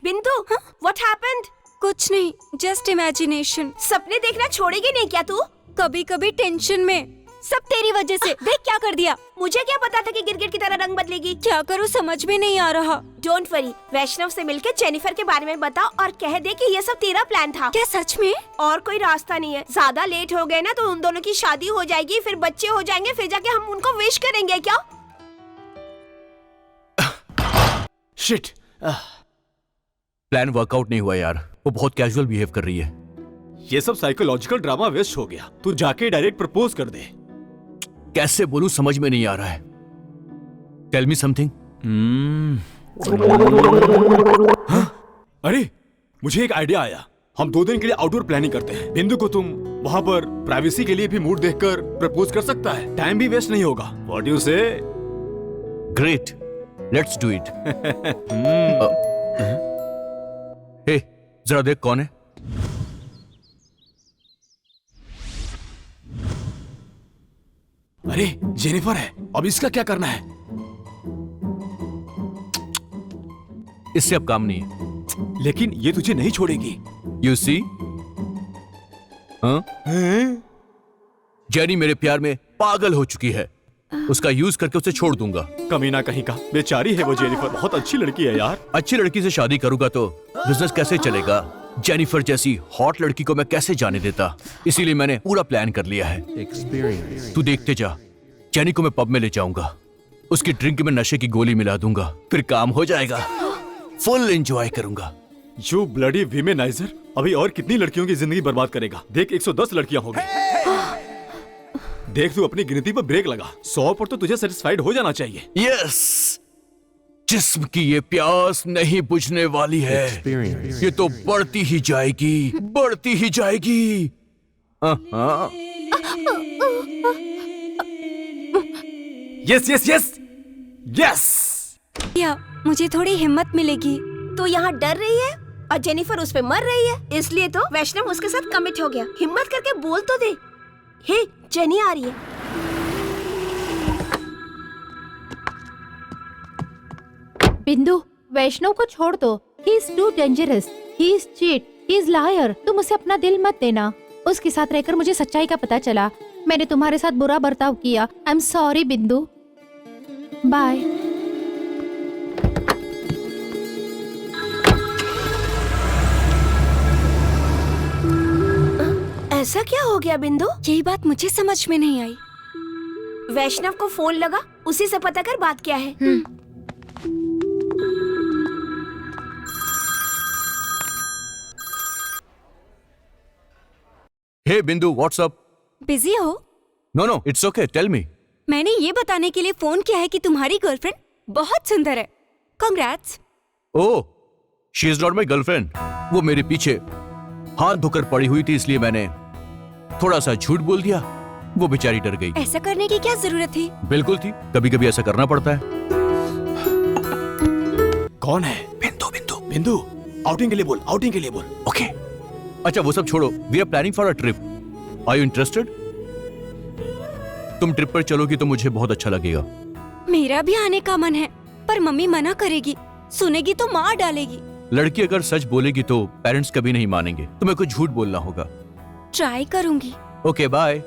बिंदु, what happened? कुछ नहीं, जस्ट इमेजिनेशन। सपने देखना छोड़ेगी नहीं क्या तू? कभी कभी टेंशन में, सब तेरी वजह से। देख क्या कर दिया। मुझे क्या पता था कि गिरगिट की तरह रंग बदलेगी। क्या करूँ समझ में नहीं आ रहा। डोंट वरी, वैष्णव से मिलके जेनिफर के बारे में बता और कह दे कि ये सब तेरा प्लान था। क्या सच में? और कोई रास्ता नहीं है। ज्यादा लेट हो गए ना तो उन दोनों की शादी हो जाएगी, फिर बच्चे हो जाएंगे, फिर जाके हम उनको विश करेंगे क्या? शिट, प्लान वर्कआउट नहीं हुआ यार। वो बहुत कैजुअल बिहेव कर रही है। ये सब साइकोलॉजिकल ड्रामा वेस्ट हो गया। तू जाके डायरेक्ट प्रपोज कर दे। कैसे बोलूं समझ में नहीं आ रहा है। Tell me something. अरे मुझे एक आइडिया आया। हम 2 दिन के लिए आउटडोर प्लानिंग करते हैं। बिंदु को तुम वहां पर प्राइवेसी के लिए भी मूड देखकर प्रपोज कर सकता है। टाइम भी वेस्ट नहीं होगा। What you say? Great, let's do it. Hey, जरा देख कौन है। अरे जेनिफर है। अब इसका क्या करना है? इससे अब काम नहीं है। लेकिन ये तुझे नहीं छोड़ेगी। यू सी, जेनी मेरे प्यार में पागल हो चुकी है। उसका यूज करके उसे छोड़ दूंगा। कमीना कहीं का। बेचारी है वो जेनिफर। बहुत अच्छी लड़की है यार। अच्छी लड़की से शादी करूंगा तो बिजनेस कैसे चलेगा? जेनिफर जैसी हॉट लड़की को मैं कैसे जाने देता? इसीलिए मैंने पूरा प्लान कर लिया है। तू देखते जा, जेनी को मैं पब में ले जाऊंगा। उसकी ड्रिंक में नशे की गोली मिला दूंगा, फिर काम हो जाएगा। फुल एंजॉय करूंगा। You bloody womaniser. अभी और कितनी लड़कियों की जिंदगी बर्बाद करेगा? देख 110 लड़कियां हो गई। देख तू अपनी गिनती पर ब्रेक लगा। 100 पर तो तुझे सेटिस्फाइड हो जाना चाहिए। यस, जिस्म की ये प्यास नहीं बुझने वाली है। ये तो बढ़ती ही जाएगी, बढ़ती ही जाएगी। Yes yes yes yes. या मुझे थोड़ी हिम्मत मिलेगी। तो यहाँ डर रही है और जेनिफर उस पे मर रही है, इसलिए तो वैष्णव उसके साथ कमिट हो गया। हिम्मत करके बोल तो दे। हे, जेनी आ रही है। बिंदु, वैष्णव को छोड़ दो। He is too dangerous, he is cheat, he is liar. तुम उसे अपना दिल मत देना। उसके साथ रहकर मुझे सच्चाई का पता चला। मैंने तुम्हारे साथ बुरा बर्ताव किया। आई एम सॉरी बिंदु। बाय। ऐसा क्या हो गया बिंदु? यही बात मुझे समझ में नहीं आई। वैष्णव को फोन लगा, उसी से पता कर बात क्या है। Hey Bindu, what's up? बिजी हो? No no, it's okay, tell me. मैंने ये बताने के लिए फोन किया है कि तुम्हारी गर्लफ्रेंड बहुत सुंदर है। Congrats. Oh, she is not my girlfriend. वो मेरे पीछे हाथ धोकर पड़ी हुई थी, इसलिए मैंने थोड़ा सा झूठ बोल दिया। वो बेचारी डर गई। ऐसा करने की क्या जरूरत थी? बिल्कुल थी, कभी कभी ऐसा करना पड़ता है। कौन है? बिंदु बिंदु बिंदु। आउटिंग के लिए बोल, आउटिंग के लिए बोल। ओके। अच्छा वो सब छोड़ो, we are planning for a trip. Are you interested? तुम ट्रिप पर चलोगी तो मुझे बहुत अच्छा लगेगा। मेरा भी आने का मन है, पर मम्मी मना करेगी। सुनेगी तो मार डालेगी। लड़की अगर सच बोलेगी तो पेरेंट्स कभी नहीं मानेंगे। तुम्हें कुछ झूठ बोलना होगा। ट्राई करूंगी। Okay bye.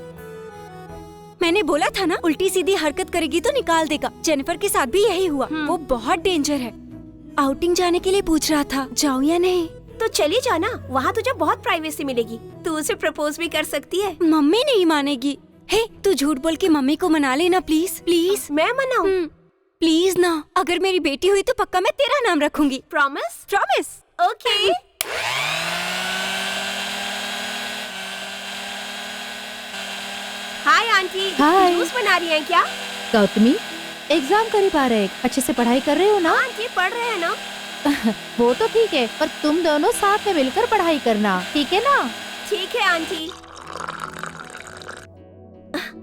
मैंने बोला था ना, उल्टी सीधी हरकत करेगी तो निकाल देगा। जेनिफर के साथ भी यही हुआ। वो बहुत डेंजर है। आउटिंग जाने के लिए पूछ रहा था, जाऊं या नहीं। तो चली जाना, वहाँ तुझे बहुत प्राइवेसी मिलेगी। तू उसे प्रपोज भी कर सकती है। मम्मी नहीं मानेगी। हे, तू झूठ बोल के मम्मी को मना लेना प्लीज प्लीज। मैं मनाऊं? प्लीज ना, अगर मेरी बेटी हुई तो पक्का मैं तेरा नाम रखूंगी। Promise? Promise. Okay. Hi aunty, hi. Juice बना रही हैं क्या? गौतमी, एग्जाम करीब आ रहे हैं, अच्छे से पढ़ाई कर रहे हो ना? आंटी पढ़ रहे हैं ना? वो तो ठीक है, पर तुम दोनों साथ में मिलकर पढ़ाई करना, ठीक है ना? ठीक है आंटी।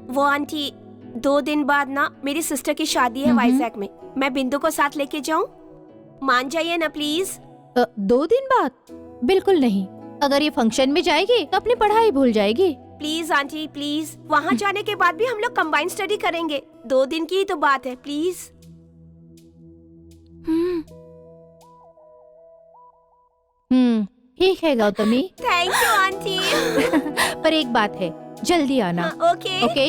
वो आंटी, 2 दिन बाद ना मेरी सिस्टर की शादी है वाइजैक में। मैं बिंदु को साथ लेके जाऊं? मान जाइए ना प्लीज। 2 दिन बाद? बिल्कुल नहीं। अगर ये फंक्शन में जाएगी तो अपनी पढ़ाई भूल जाएगी। प्लीज आंटी प्लीज, वहाँ जाने के बाद भी हम लोग कंबाइंड स्टडी करेंगे। 2 दिन की ही तो बात है, प्लीज। ठीक है गौतमी। Thank you aunty. पर एक बात है, जल्दी आना। ओके। ओके।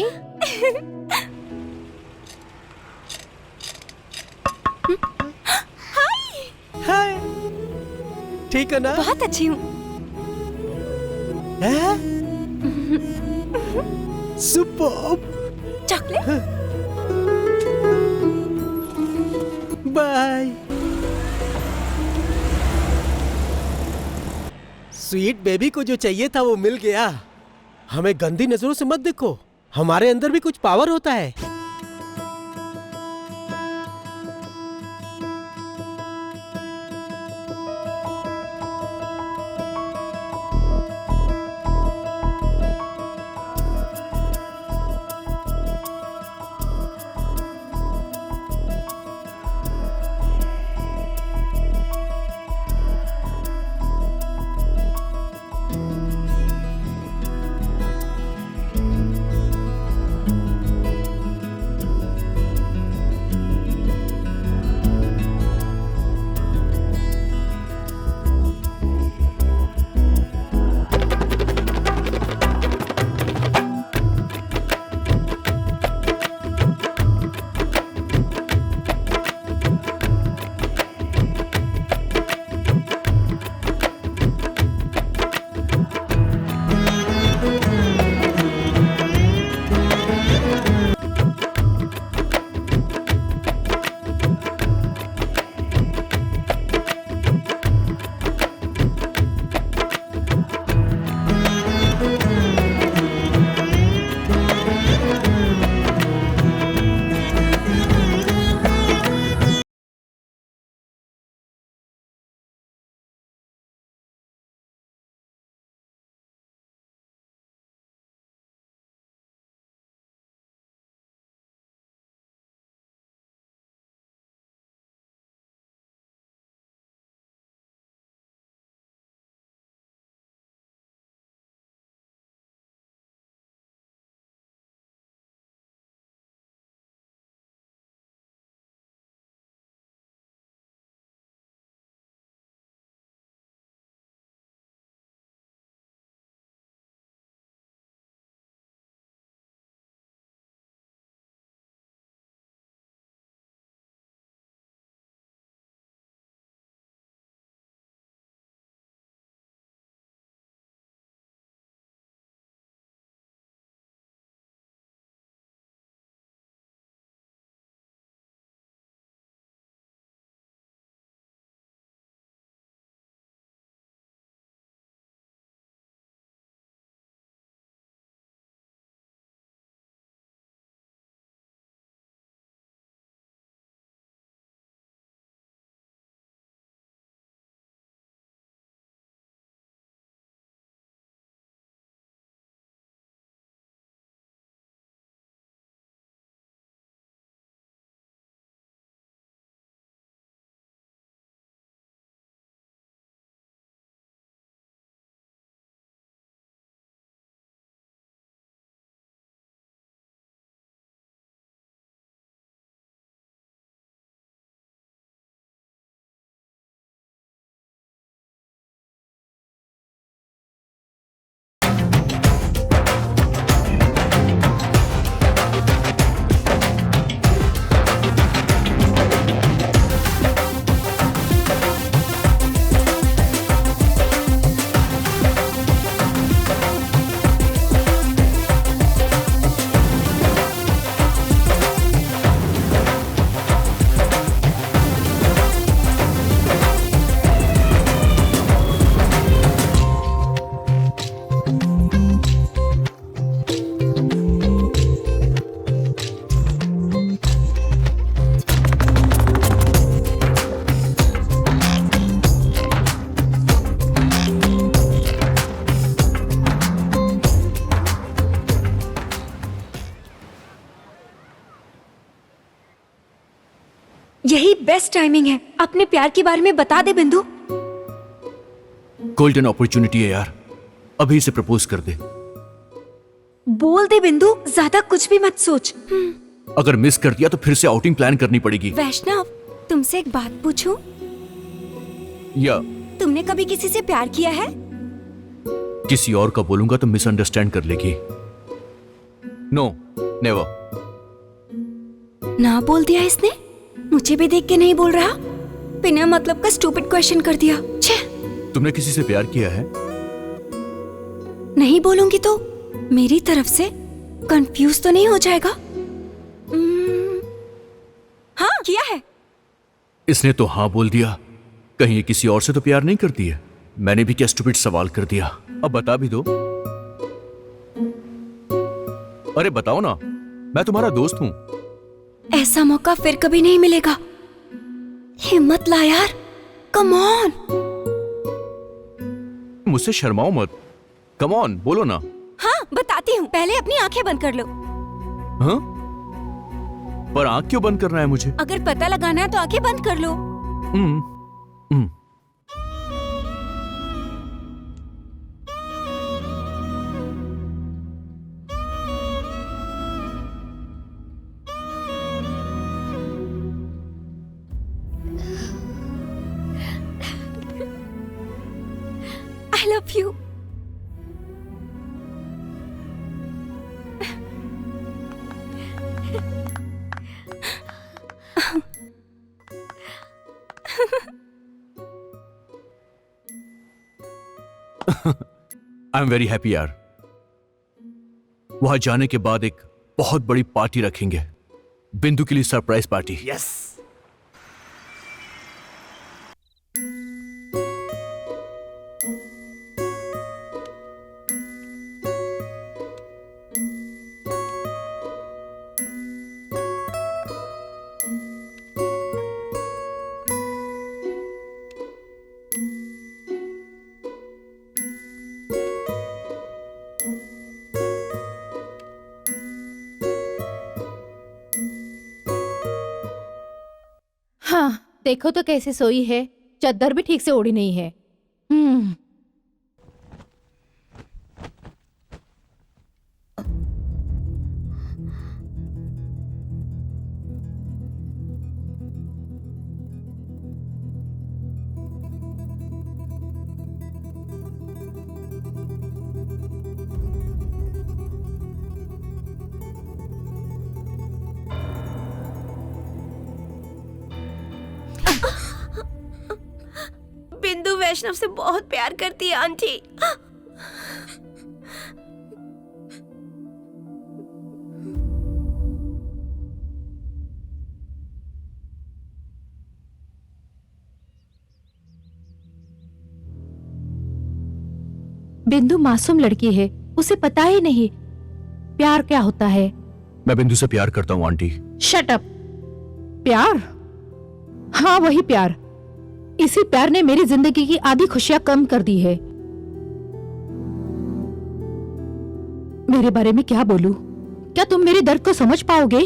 हाय। ठीक है ना? बहुत अच्छी हूँ। Superb. Chocolate. Bye. Sweet baby को जो चाहिए था वो मिल गया। हमें गंदी नजरों से मत देखो, हमारे अंदर भी कुछ पावर होता है। यही बेस्ट टाइमिंग है, अपने प्यार के बारे में बता दे बिंदु। गोल्डन अपॉर्चुनिटी है यार, अभी से प्रपोज कर दे। बोल दे बिंदु, ज्यादा कुछ भी मत सोच। अगर मिस कर दिया तो फिर से आउटिंग प्लान करनी पड़ेगी। वैष्णव, तुमसे एक बात पूछूं? या तुमने कभी किसी से प्यार किया है? किसी और का बोलूंगा तो मिसअंडरस्टैंड कर लेगी। No, never. ना बोल दिया इसने, मुझे भी देख के नहीं बोल रहा, बिना मतलब का स्टूपिड क्वेश्चन कर दिया। छे। तुमने किसी से प्यार किया है? नहीं बोलूंगी तो मेरी तरफ से कंफ्यूज तो नहीं हो जाएगा? हाँ किया है। इसने तो हाँ बोल दिया, कहीं ये किसी और से तो प्यार नहीं करती है? मैंने भी क्या स्टूपिड सवाल कर दिया। अब बता भी दो। अरे बताओ ना, मैं तुम्हारा दोस्त हूं। ऐसा मौका फिर कभी नहीं मिलेगा, हिम्मत ला यार, कम ऑन। मुझसे शर्माओ मत, कम ऑन बोलो ना। हाँ बताती हूँ, पहले अपनी आंखें बंद कर लो। हाँ? पर आंख क्यों बंद करना है मुझे? अगर पता लगाना है तो आंखें बंद कर लो। I love you. I am very happy यार। वहां जाने के बाद एक बहुत बड़ी पार्टी रखेंगे, बिंदु के लिए सरप्राइज पार्टी। यस। हाँ देखो तो कैसे सोई है, चद्दर भी ठीक से ओढ़ी नहीं है। बिंदु वैष्णव से बहुत प्यार करती है आंटी। बिंदु मासूम लड़की है, उसे पता ही नहीं प्यार क्या होता है। मैं बिंदु से प्यार करता हूँ आंटी। Shut up. प्यार? हाँ वही प्यार। इसी प्यार ने मेरी जिंदगी की आधी खुशियां कम कर दी है। मेरे बारे में क्या बोलूं? क्या तुम मेरे दर्द को समझ पाओगे?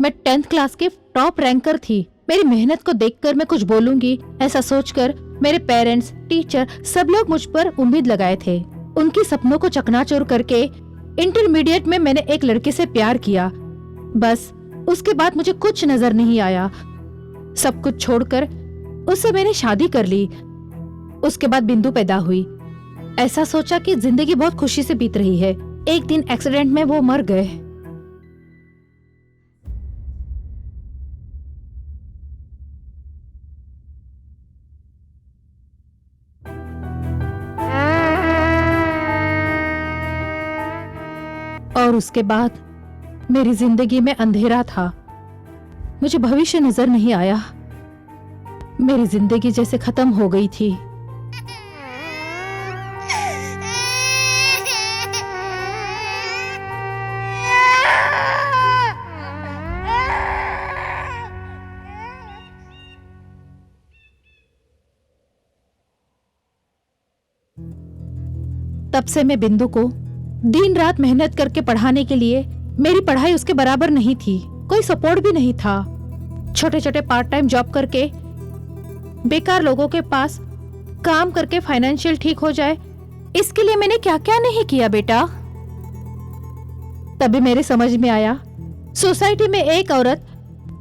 मैं 10th क्लास के टॉप रैंकर थी। मेरी मेहनत को देखकर मैं कुछ बोलूंगी ऐसा सोचकर मेरे पेरेंट्स, टीचर सब लोग मुझ पर उम्मीद लगाए थे। उनके सपनों को चकनाचूर करके इंटरमीडिएट में मैंने एक लड़के से प्यार किया। बस उसके बाद मुझे कुछ नजर नहीं आया। सब कुछ छोड़कर उससे मैंने शादी कर ली। उसके बाद बिंदु पैदा हुई। ऐसा सोचा कि जिंदगी बहुत खुशी से बीत रही है। एक दिन एक्सीडेंट में वो मर गए। और उसके बाद मेरी जिंदगी में अंधेरा था। मुझे भविष्य नजर नहीं आया। मेरी जिंदगी जैसे खत्म हो गई थी। तब से मैं बिंदु को दिन रात मेहनत करके पढ़ाने के लिए, मेरी पढ़ाई उसके बराबर नहीं थी। कोई सपोर्ट भी नहीं था। छोटे छोटे पार्ट टाइम जॉब करके बेकार लोगों के पास काम करके फाइनेंशियल ठीक हो जाए, इसके लिए मैंने क्या क्या नहीं किया बेटा। तभी मेरे समझ में आया सोसाइटी में एक औरत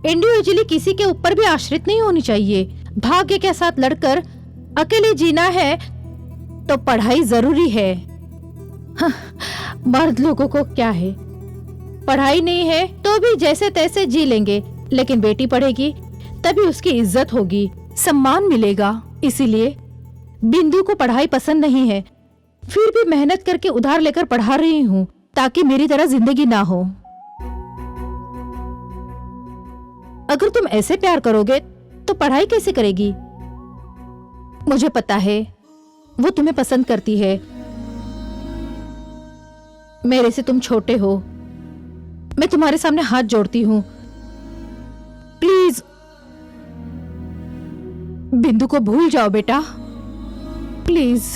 इंडिविजुअली किसी के ऊपर भी आश्रित नहीं होनी चाहिए। भाग्य के साथ लड़कर अकेले जीना है तो पढ़ाई जरूरी है। हाँ, मर्द लोगों को क्या है, पढ़ाई नहीं है तो भी जैसे तैसे जी लेंगे, लेकिन बेटी पढ़ेगी तभी उसकी इज्जत होगी, सम्मान मिलेगा। इसीलिए बिंदु को पढ़ाई पसंद नहीं है, फिर भी मेहनत करके उधार लेकर पढ़ा रही हूँ ताकि मेरी तरह जिंदगी ना हो। अगर तुम ऐसे प्यार करोगे तो पढ़ाई कैसे करेगी? मुझे पता है वो तुम्हें पसंद करती है। मेरे से तुम छोटे हो, मैं तुम्हारे सामने हाथ जोड़ती हूँ, प्लीज बिंदु को भूल जाओ बेटा, please.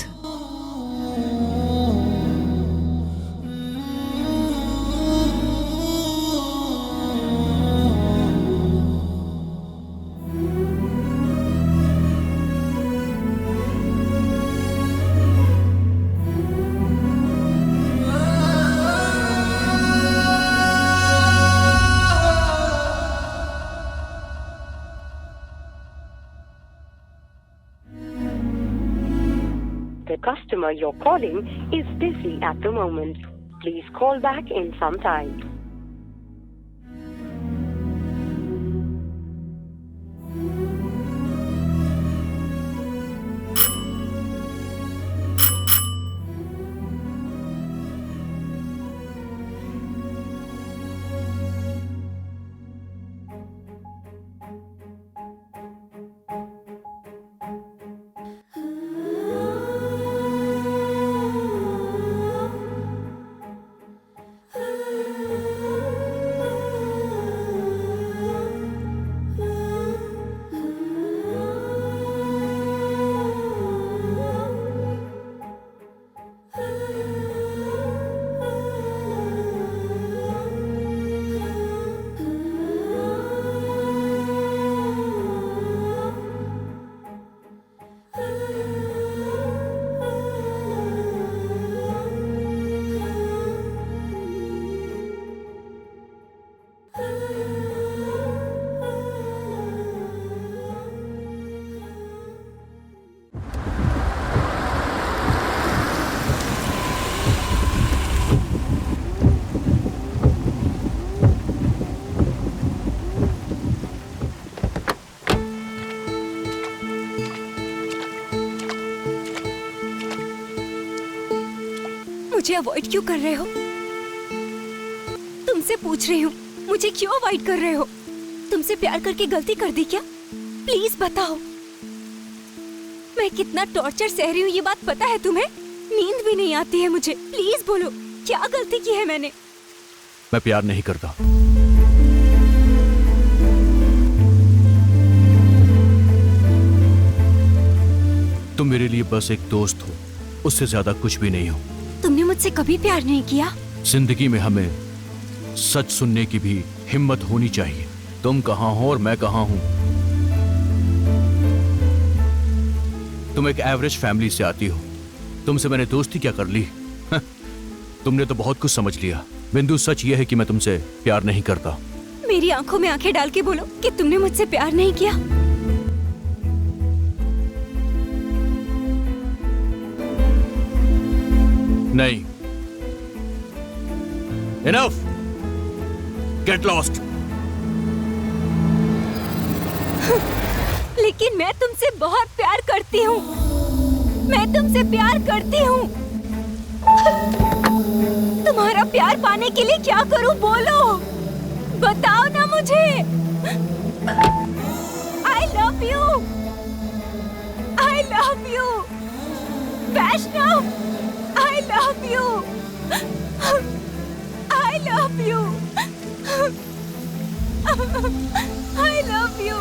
The customer you're calling is busy at the moment. Please call back in some time. मुझे अवॉइड क्यों कर रहे हो? तुमसे पूछ रही हूँ, मुझे क्यों अवॉइड कर रहे हो? तुमसे प्यार करके गलती कर दी क्या? प्लीज बताओ। मैं कितना टॉर्चर सह रही हूँ ये बात पता है तुम्हें? नींद भी नहीं आती है मुझे। प्लीज बोलो, क्या गलती की है मैंने? मैं प्यार नहीं करता। तुम मेरे लिए बस एक दोस्त हो, उससे ज्यादा कुछ भी नहीं हो। तुमने मुझसे कभी प्यार नहीं किया? जिंदगी में हमें सच सुनने की भी हिम्मत होनी चाहिए। तुम कहाँ हो और मैं कहाँ हूं। तुम एक एवरेज फैमिली से आती हो, तुमसे मैंने दोस्ती क्या कर ली? तुमने तो बहुत कुछ समझ लिया। बिंदु, सच ये है कि मैं तुमसे प्यार नहीं करता। मेरी आंखों में आंखें डाल के बोलो कि तुमने मुझसे प्यार नहीं किया। नहीं। Enough! Get lost! लेकिन मैं तुमसे बहुत प्यार करती हूँ। मैं तुमसे प्यार करती हूँ। तुम्हारा प्यार पाने के लिए क्या करूँ बोलो? बताओ ना मुझे। I love you. I love you. Vaishnav, I love you. I love you. I love you.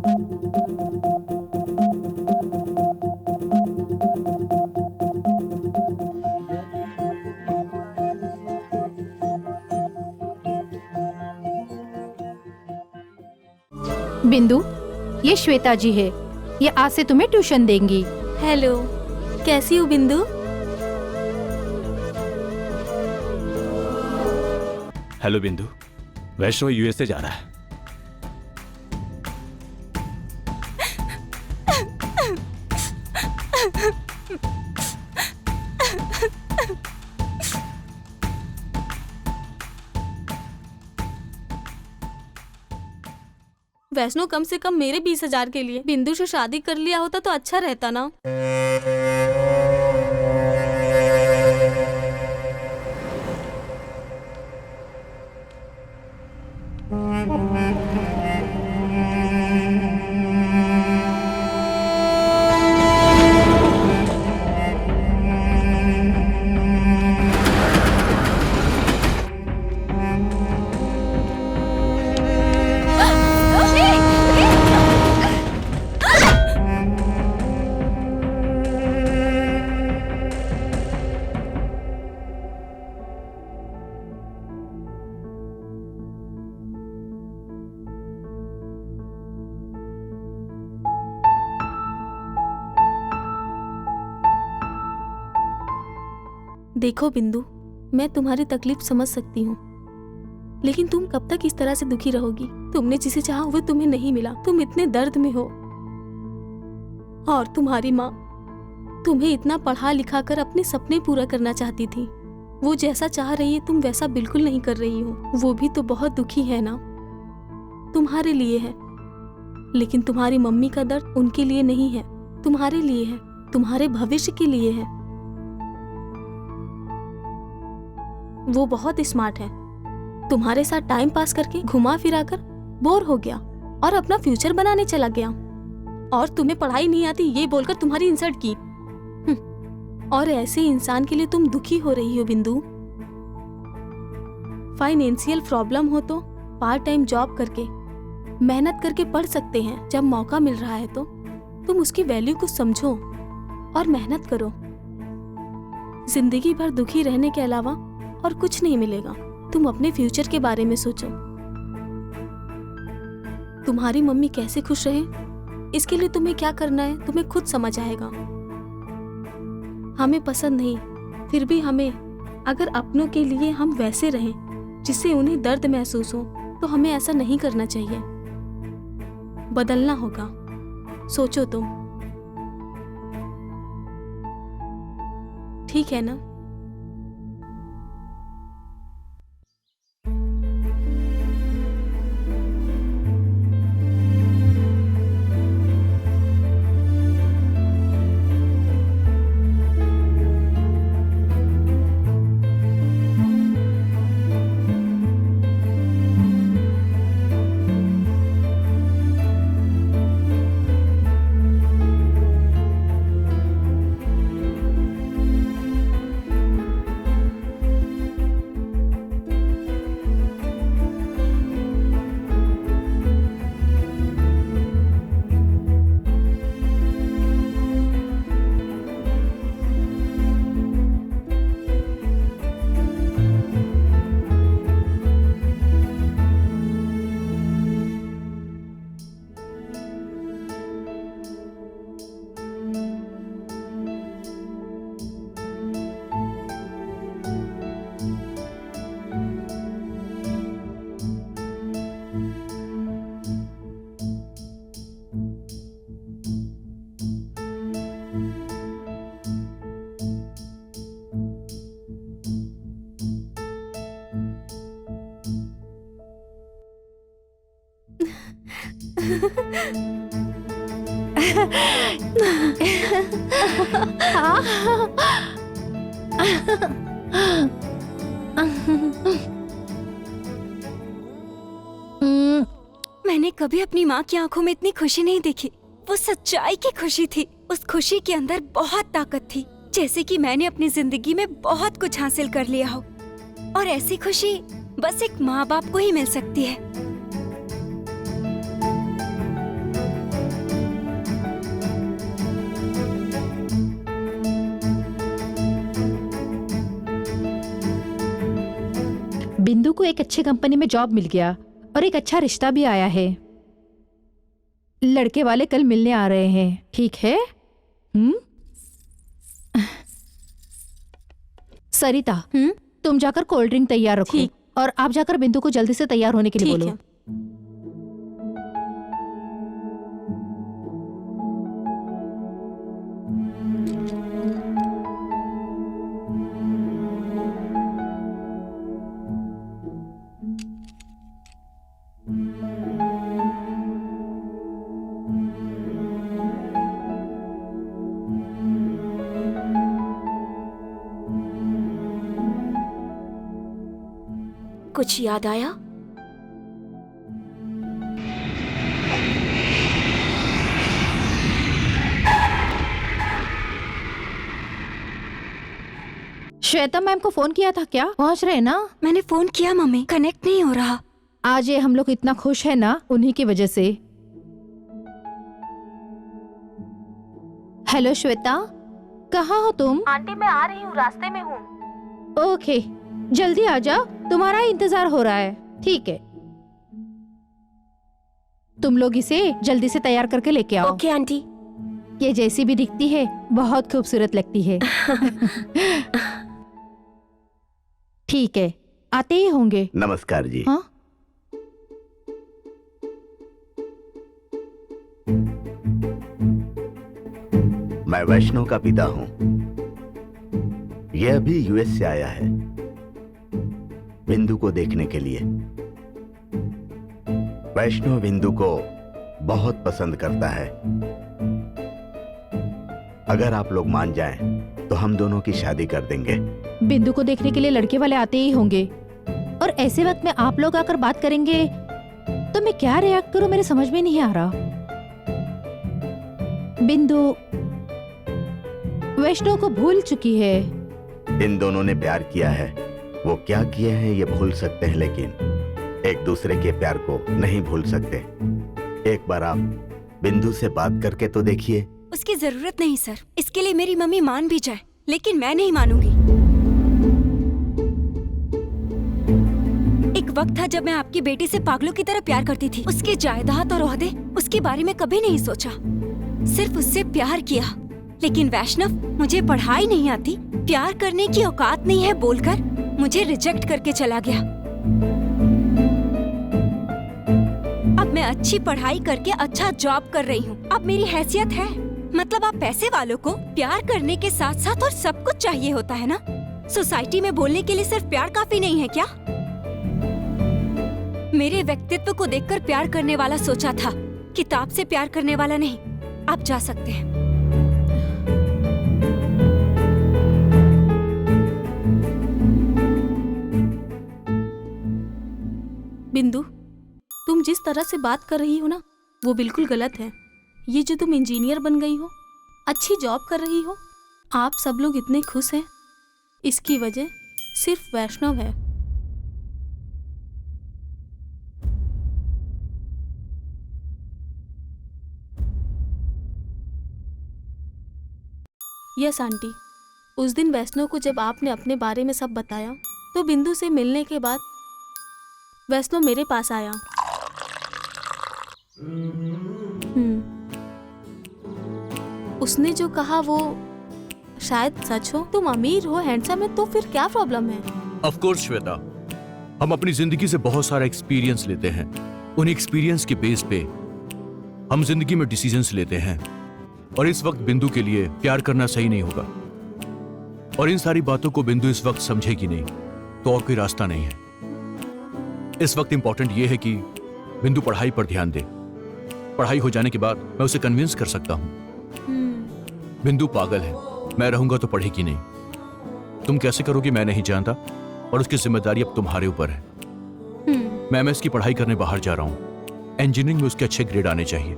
बिंदु, ये श्वेता जी है, ये आज से तुम्हें ट्यूशन देंगी। हेलो, कैसी हो बिंदु? हेलो बिंदु, वैष्णव यूएसए जा रहा है। वैष्णो, कम से कम मेरे 20,000 के लिए बिंदु से शादी कर लिया होता तो अच्छा रहता ना। देखो बिंदु, मैं तुम्हारी तकलीफ समझ सकती हूँ, लेकिन तुम कब तक इस तरह से दुखी रहोगी? तुमने जिसे चाहा वो तुम्हें नहीं मिला, तुम इतने दर्द में हो। और तुम्हारी माँ तुम्हें इतना पढ़ा लिखा कर अपने सपने पूरा करना चाहती थी। वो जैसा चाह रही है तुम वैसा बिल्कुल नहीं कर रही हो। वो भी तो बहुत दुखी है ना, तुम्हारे लिए है, लेकिन तुम्हारी मम्मी का दर्द उनके लिए नहीं है, तुम्हारे लिए है, तुम्हारे भविष्य के लिए है। वो बहुत स्मार्ट है, तुम्हारे साथ टाइम पास करके घुमा फिरा कर बोर हो गया और अपना फ्यूचर बनाने चला गया, और तुम्हें पढ़ाई नहीं आती ये बोलकर तुम्हारी इंसल्ट की। और ऐसे इंसान के लिए तुम दुखी हो रही हो बिंदु। फाइनेंशियल प्रॉब्लम हो तो पार्ट टाइम जॉब करके मेहनत करके पढ़ सकते हैं। जब मौका मिल रहा है तो तुम उसकी वैल्यू को समझो और मेहनत करो। जिंदगी भर दुखी रहने के अलावा और कुछ नहीं मिलेगा। तुम अपने फ्यूचर के बारे में सोचो। तुम्हारी मम्मी कैसे खुश रहे, इसके लिए तुम्हें क्या करना है तुम्हें खुद समझ आएगा। हमें पसंद नहीं, फिर भी हमें, अगर अपनों के लिए हम वैसे रहें जिससे उन्हें दर्द महसूस हो, तो हमें ऐसा नहीं करना चाहिए। बदलना होगा, सोचो तुम। ठीक है ना? मैंने कभी अपनी माँ की आंखों में इतनी खुशी नहीं देखी। वो सच्चाई की खुशी थी। उस खुशी के अंदर बहुत ताकत थी, जैसे कि मैंने अपनी जिंदगी में बहुत कुछ हासिल कर लिया हो। और ऐसी खुशी बस एक माँ बाप को ही मिल सकती है। बिंदु को एक अच्छी कंपनी में जॉब मिल गया और एक अच्छा रिश्ता भी आया है। लड़के वाले कल मिलने आ रहे हैं, ठीक है? सरिता, तुम जाकर कोल्ड ड्रिंक तैयार रखो और आप जाकर बिंदु को जल्दी से तैयार होने के लिए बोलो। कुछ याद आया? श्वेता मैम को फोन किया था क्या? पहुंच रहे ना? मैंने फोन किया मम्मी, कनेक्ट नहीं हो रहा। आज ये हम लोग इतना खुश है ना, उन्हीं की वजह से। हेलो श्वेता, कहाँ हो तुम? आंटी मैं आ रही हूँ, रास्ते में हूँ। ओके, जल्दी आ जाओ, तुम्हारा इंतजार हो रहा है। ठीक है, तुम लोग इसे जल्दी से तैयार करके लेके आओ। Okay aunty. ये जैसी भी दिखती है बहुत खूबसूरत लगती है। ठीक है, आते ही होंगे। नमस्कार जी। हाँ? मैं वैष्णव का पिता हूं। यह अभी यूएस से आया है बिंदु को देखने के लिए। वैष्णव बिंदु को बहुत पसंद करता है। अगर आप लोग मान जाएं, तो हम दोनों की शादी कर देंगे। बिंदु को देखने के लिए लड़के वाले आते ही होंगे और ऐसे वक्त में आप लोग आकर बात करेंगे तो मैं क्या रिएक्ट करूं, मेरे समझ में नहीं आ रहा। बिंदु वैष्णव को भूल चुकी है। इन दोनों ने प्यार किया है। वो क्या किए हैं ये भूल सकते हैं, लेकिन एक दूसरे के प्यार को नहीं भूल सकते। एक बार आप बिंदु से बात करके तो देखिए। उसकी जरूरत नहीं सर, इसके लिए मेरी मम्मी मान भी जाए, लेकिन मैं नहीं मानूंगी। एक वक्त था जब मैं आपकी बेटी से पागलों की तरह प्यार करती थी। उसके जायदाद और ओहदे, उसके बारे में कभी नहीं सोचा, सिर्फ उससे प्यार किया। लेकिन वैष्णव, मुझे पढ़ाई नहीं आती, प्यार करने की औकात नहीं है बोलकर मुझे रिजेक्ट करके चला गया। अब मैं अच्छी पढ़ाई करके अच्छा जॉब कर रही हूँ। अब मेरी हैसियत है। मतलब आप पैसे वालों को प्यार करने के साथ साथ और सब कुछ चाहिए होता है ना? सोसाइटी में बोलने के लिए सिर्फ प्यार काफी नहीं है क्या? मेरे व्यक्तित्व को देखकर प्यार करने वाला सोचा था, किताब से प्यार करने वाला नहीं। आप जा सकते हैं। बिंदु, तुम जिस तरह से बात कर रही हो ना, वो बिल्कुल गलत है। ये जो तुम इंजीनियर बन गई हो, अच्छी जॉब कर रही हो, आप सब लोग इतने खुश हैं, इसकी वजह सिर्फ वैष्णव है। यस आंटी, उस दिन वैष्णव को जब आपने अपने बारे में सब बताया तो बिंदु से मिलने के बाद वैष्णव मेरे पास आया। उसने जो कहा वो शायद सच हो। तुम अमीर हो, हैंडसम है, तो फिर क्या प्रॉब्लम है? ऑफ कोर्स श्वेता, हम अपनी जिंदगी से बहुत सारा एक्सपीरियंस लेते हैं। उन एक्सपीरियंस के बेस पे हम जिंदगी में डिसीजंस लेते हैं। और इस वक्त बिंदु के लिए प्यार करना सही नहीं होगा। और इन सारी बातों को बिंदु इस वक्त समझेगी नहीं, तो और कोई रास्ता नहीं है। इस वक्त इंपॉर्टेंट यह है कि बिंदु पढ़ाई पर ध्यान दे। पढ़ाई हो जाने के बाद मैं उसे कन्विंस कर सकता हूं। बिंदु पागल है, मैं रहूंगा तो पढ़ेगी नहीं। तुम कैसे करोगी मैं नहीं जानता, और उसकी जिम्मेदारी अब तुम्हारे ऊपर है। मैं एमएस की पढ़ाई करने बाहर जा रहा हूं। इंजीनियरिंग में उसके अच्छे ग्रेड आने चाहिए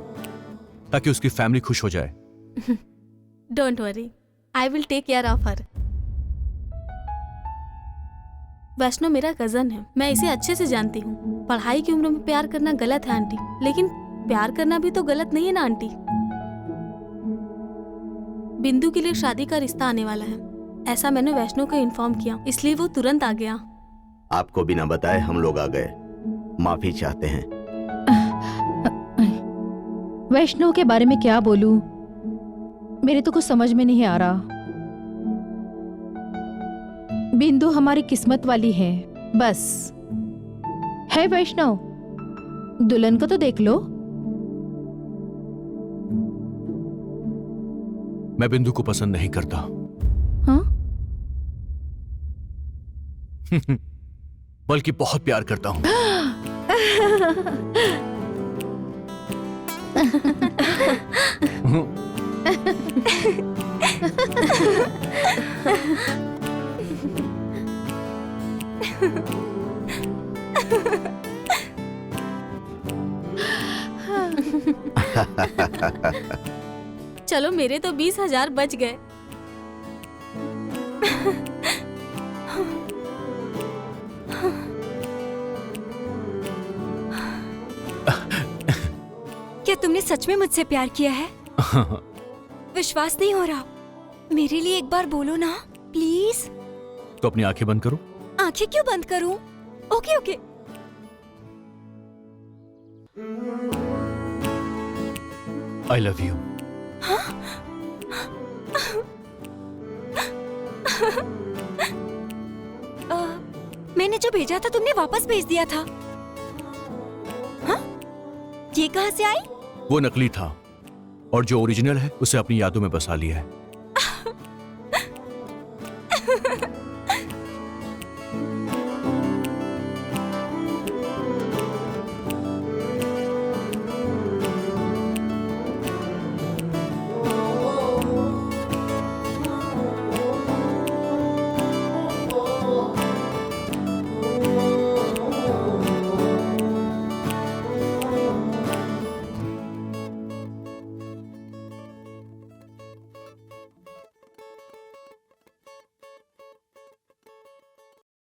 ताकि उसकी फैमिली खुश हो जाए। Don't worry, I will take care of her. Vaishnav मेरा कजन है, मैं इसे अच्छे से जानती हूँ। पढ़ाई की उम्र में प्यार करना गलत है आंटी, लेकिन प्यार करना भी तो गलत नहीं है ना आंटी। बिंदु के लिए शादी का रिश्ता आने वाला है, ऐसा मैंने वैष्णव को इन्फॉर्म किया, इसलिए वो तुरंत आ गया। आपको बिना बताए हम लोग आ गए, माफी चाहते हैं। वैष्णव के बारे में क्या बोलूं, मेरे तो कुछ समझ में नहीं आ रहा। बिंदु हमारी किस्मत वाली है, बस। है वैष्णव, दुल्हन को तो देख लो। मैं बिंदु को पसंद नहीं करता। हाँ? बल्कि बहुत प्यार करता हूं। चलो मेरे तो 20,000 बच गए। क्या तुमने सच में मुझसे प्यार किया है? विश्वास नहीं हो रहा। मेरे लिए एक बार बोलो ना प्लीज। तो अपनी आंखें बंद करो। आंखें क्यों बंद करूं? Okay okay. I love you. मैंने जो भेजा था तुमने वापस भेज दिया था। हाँ? ये कहाँ से आई? वो नकली था और जो ओरिजिनल है उसे अपनी यादों में बसा लिया है।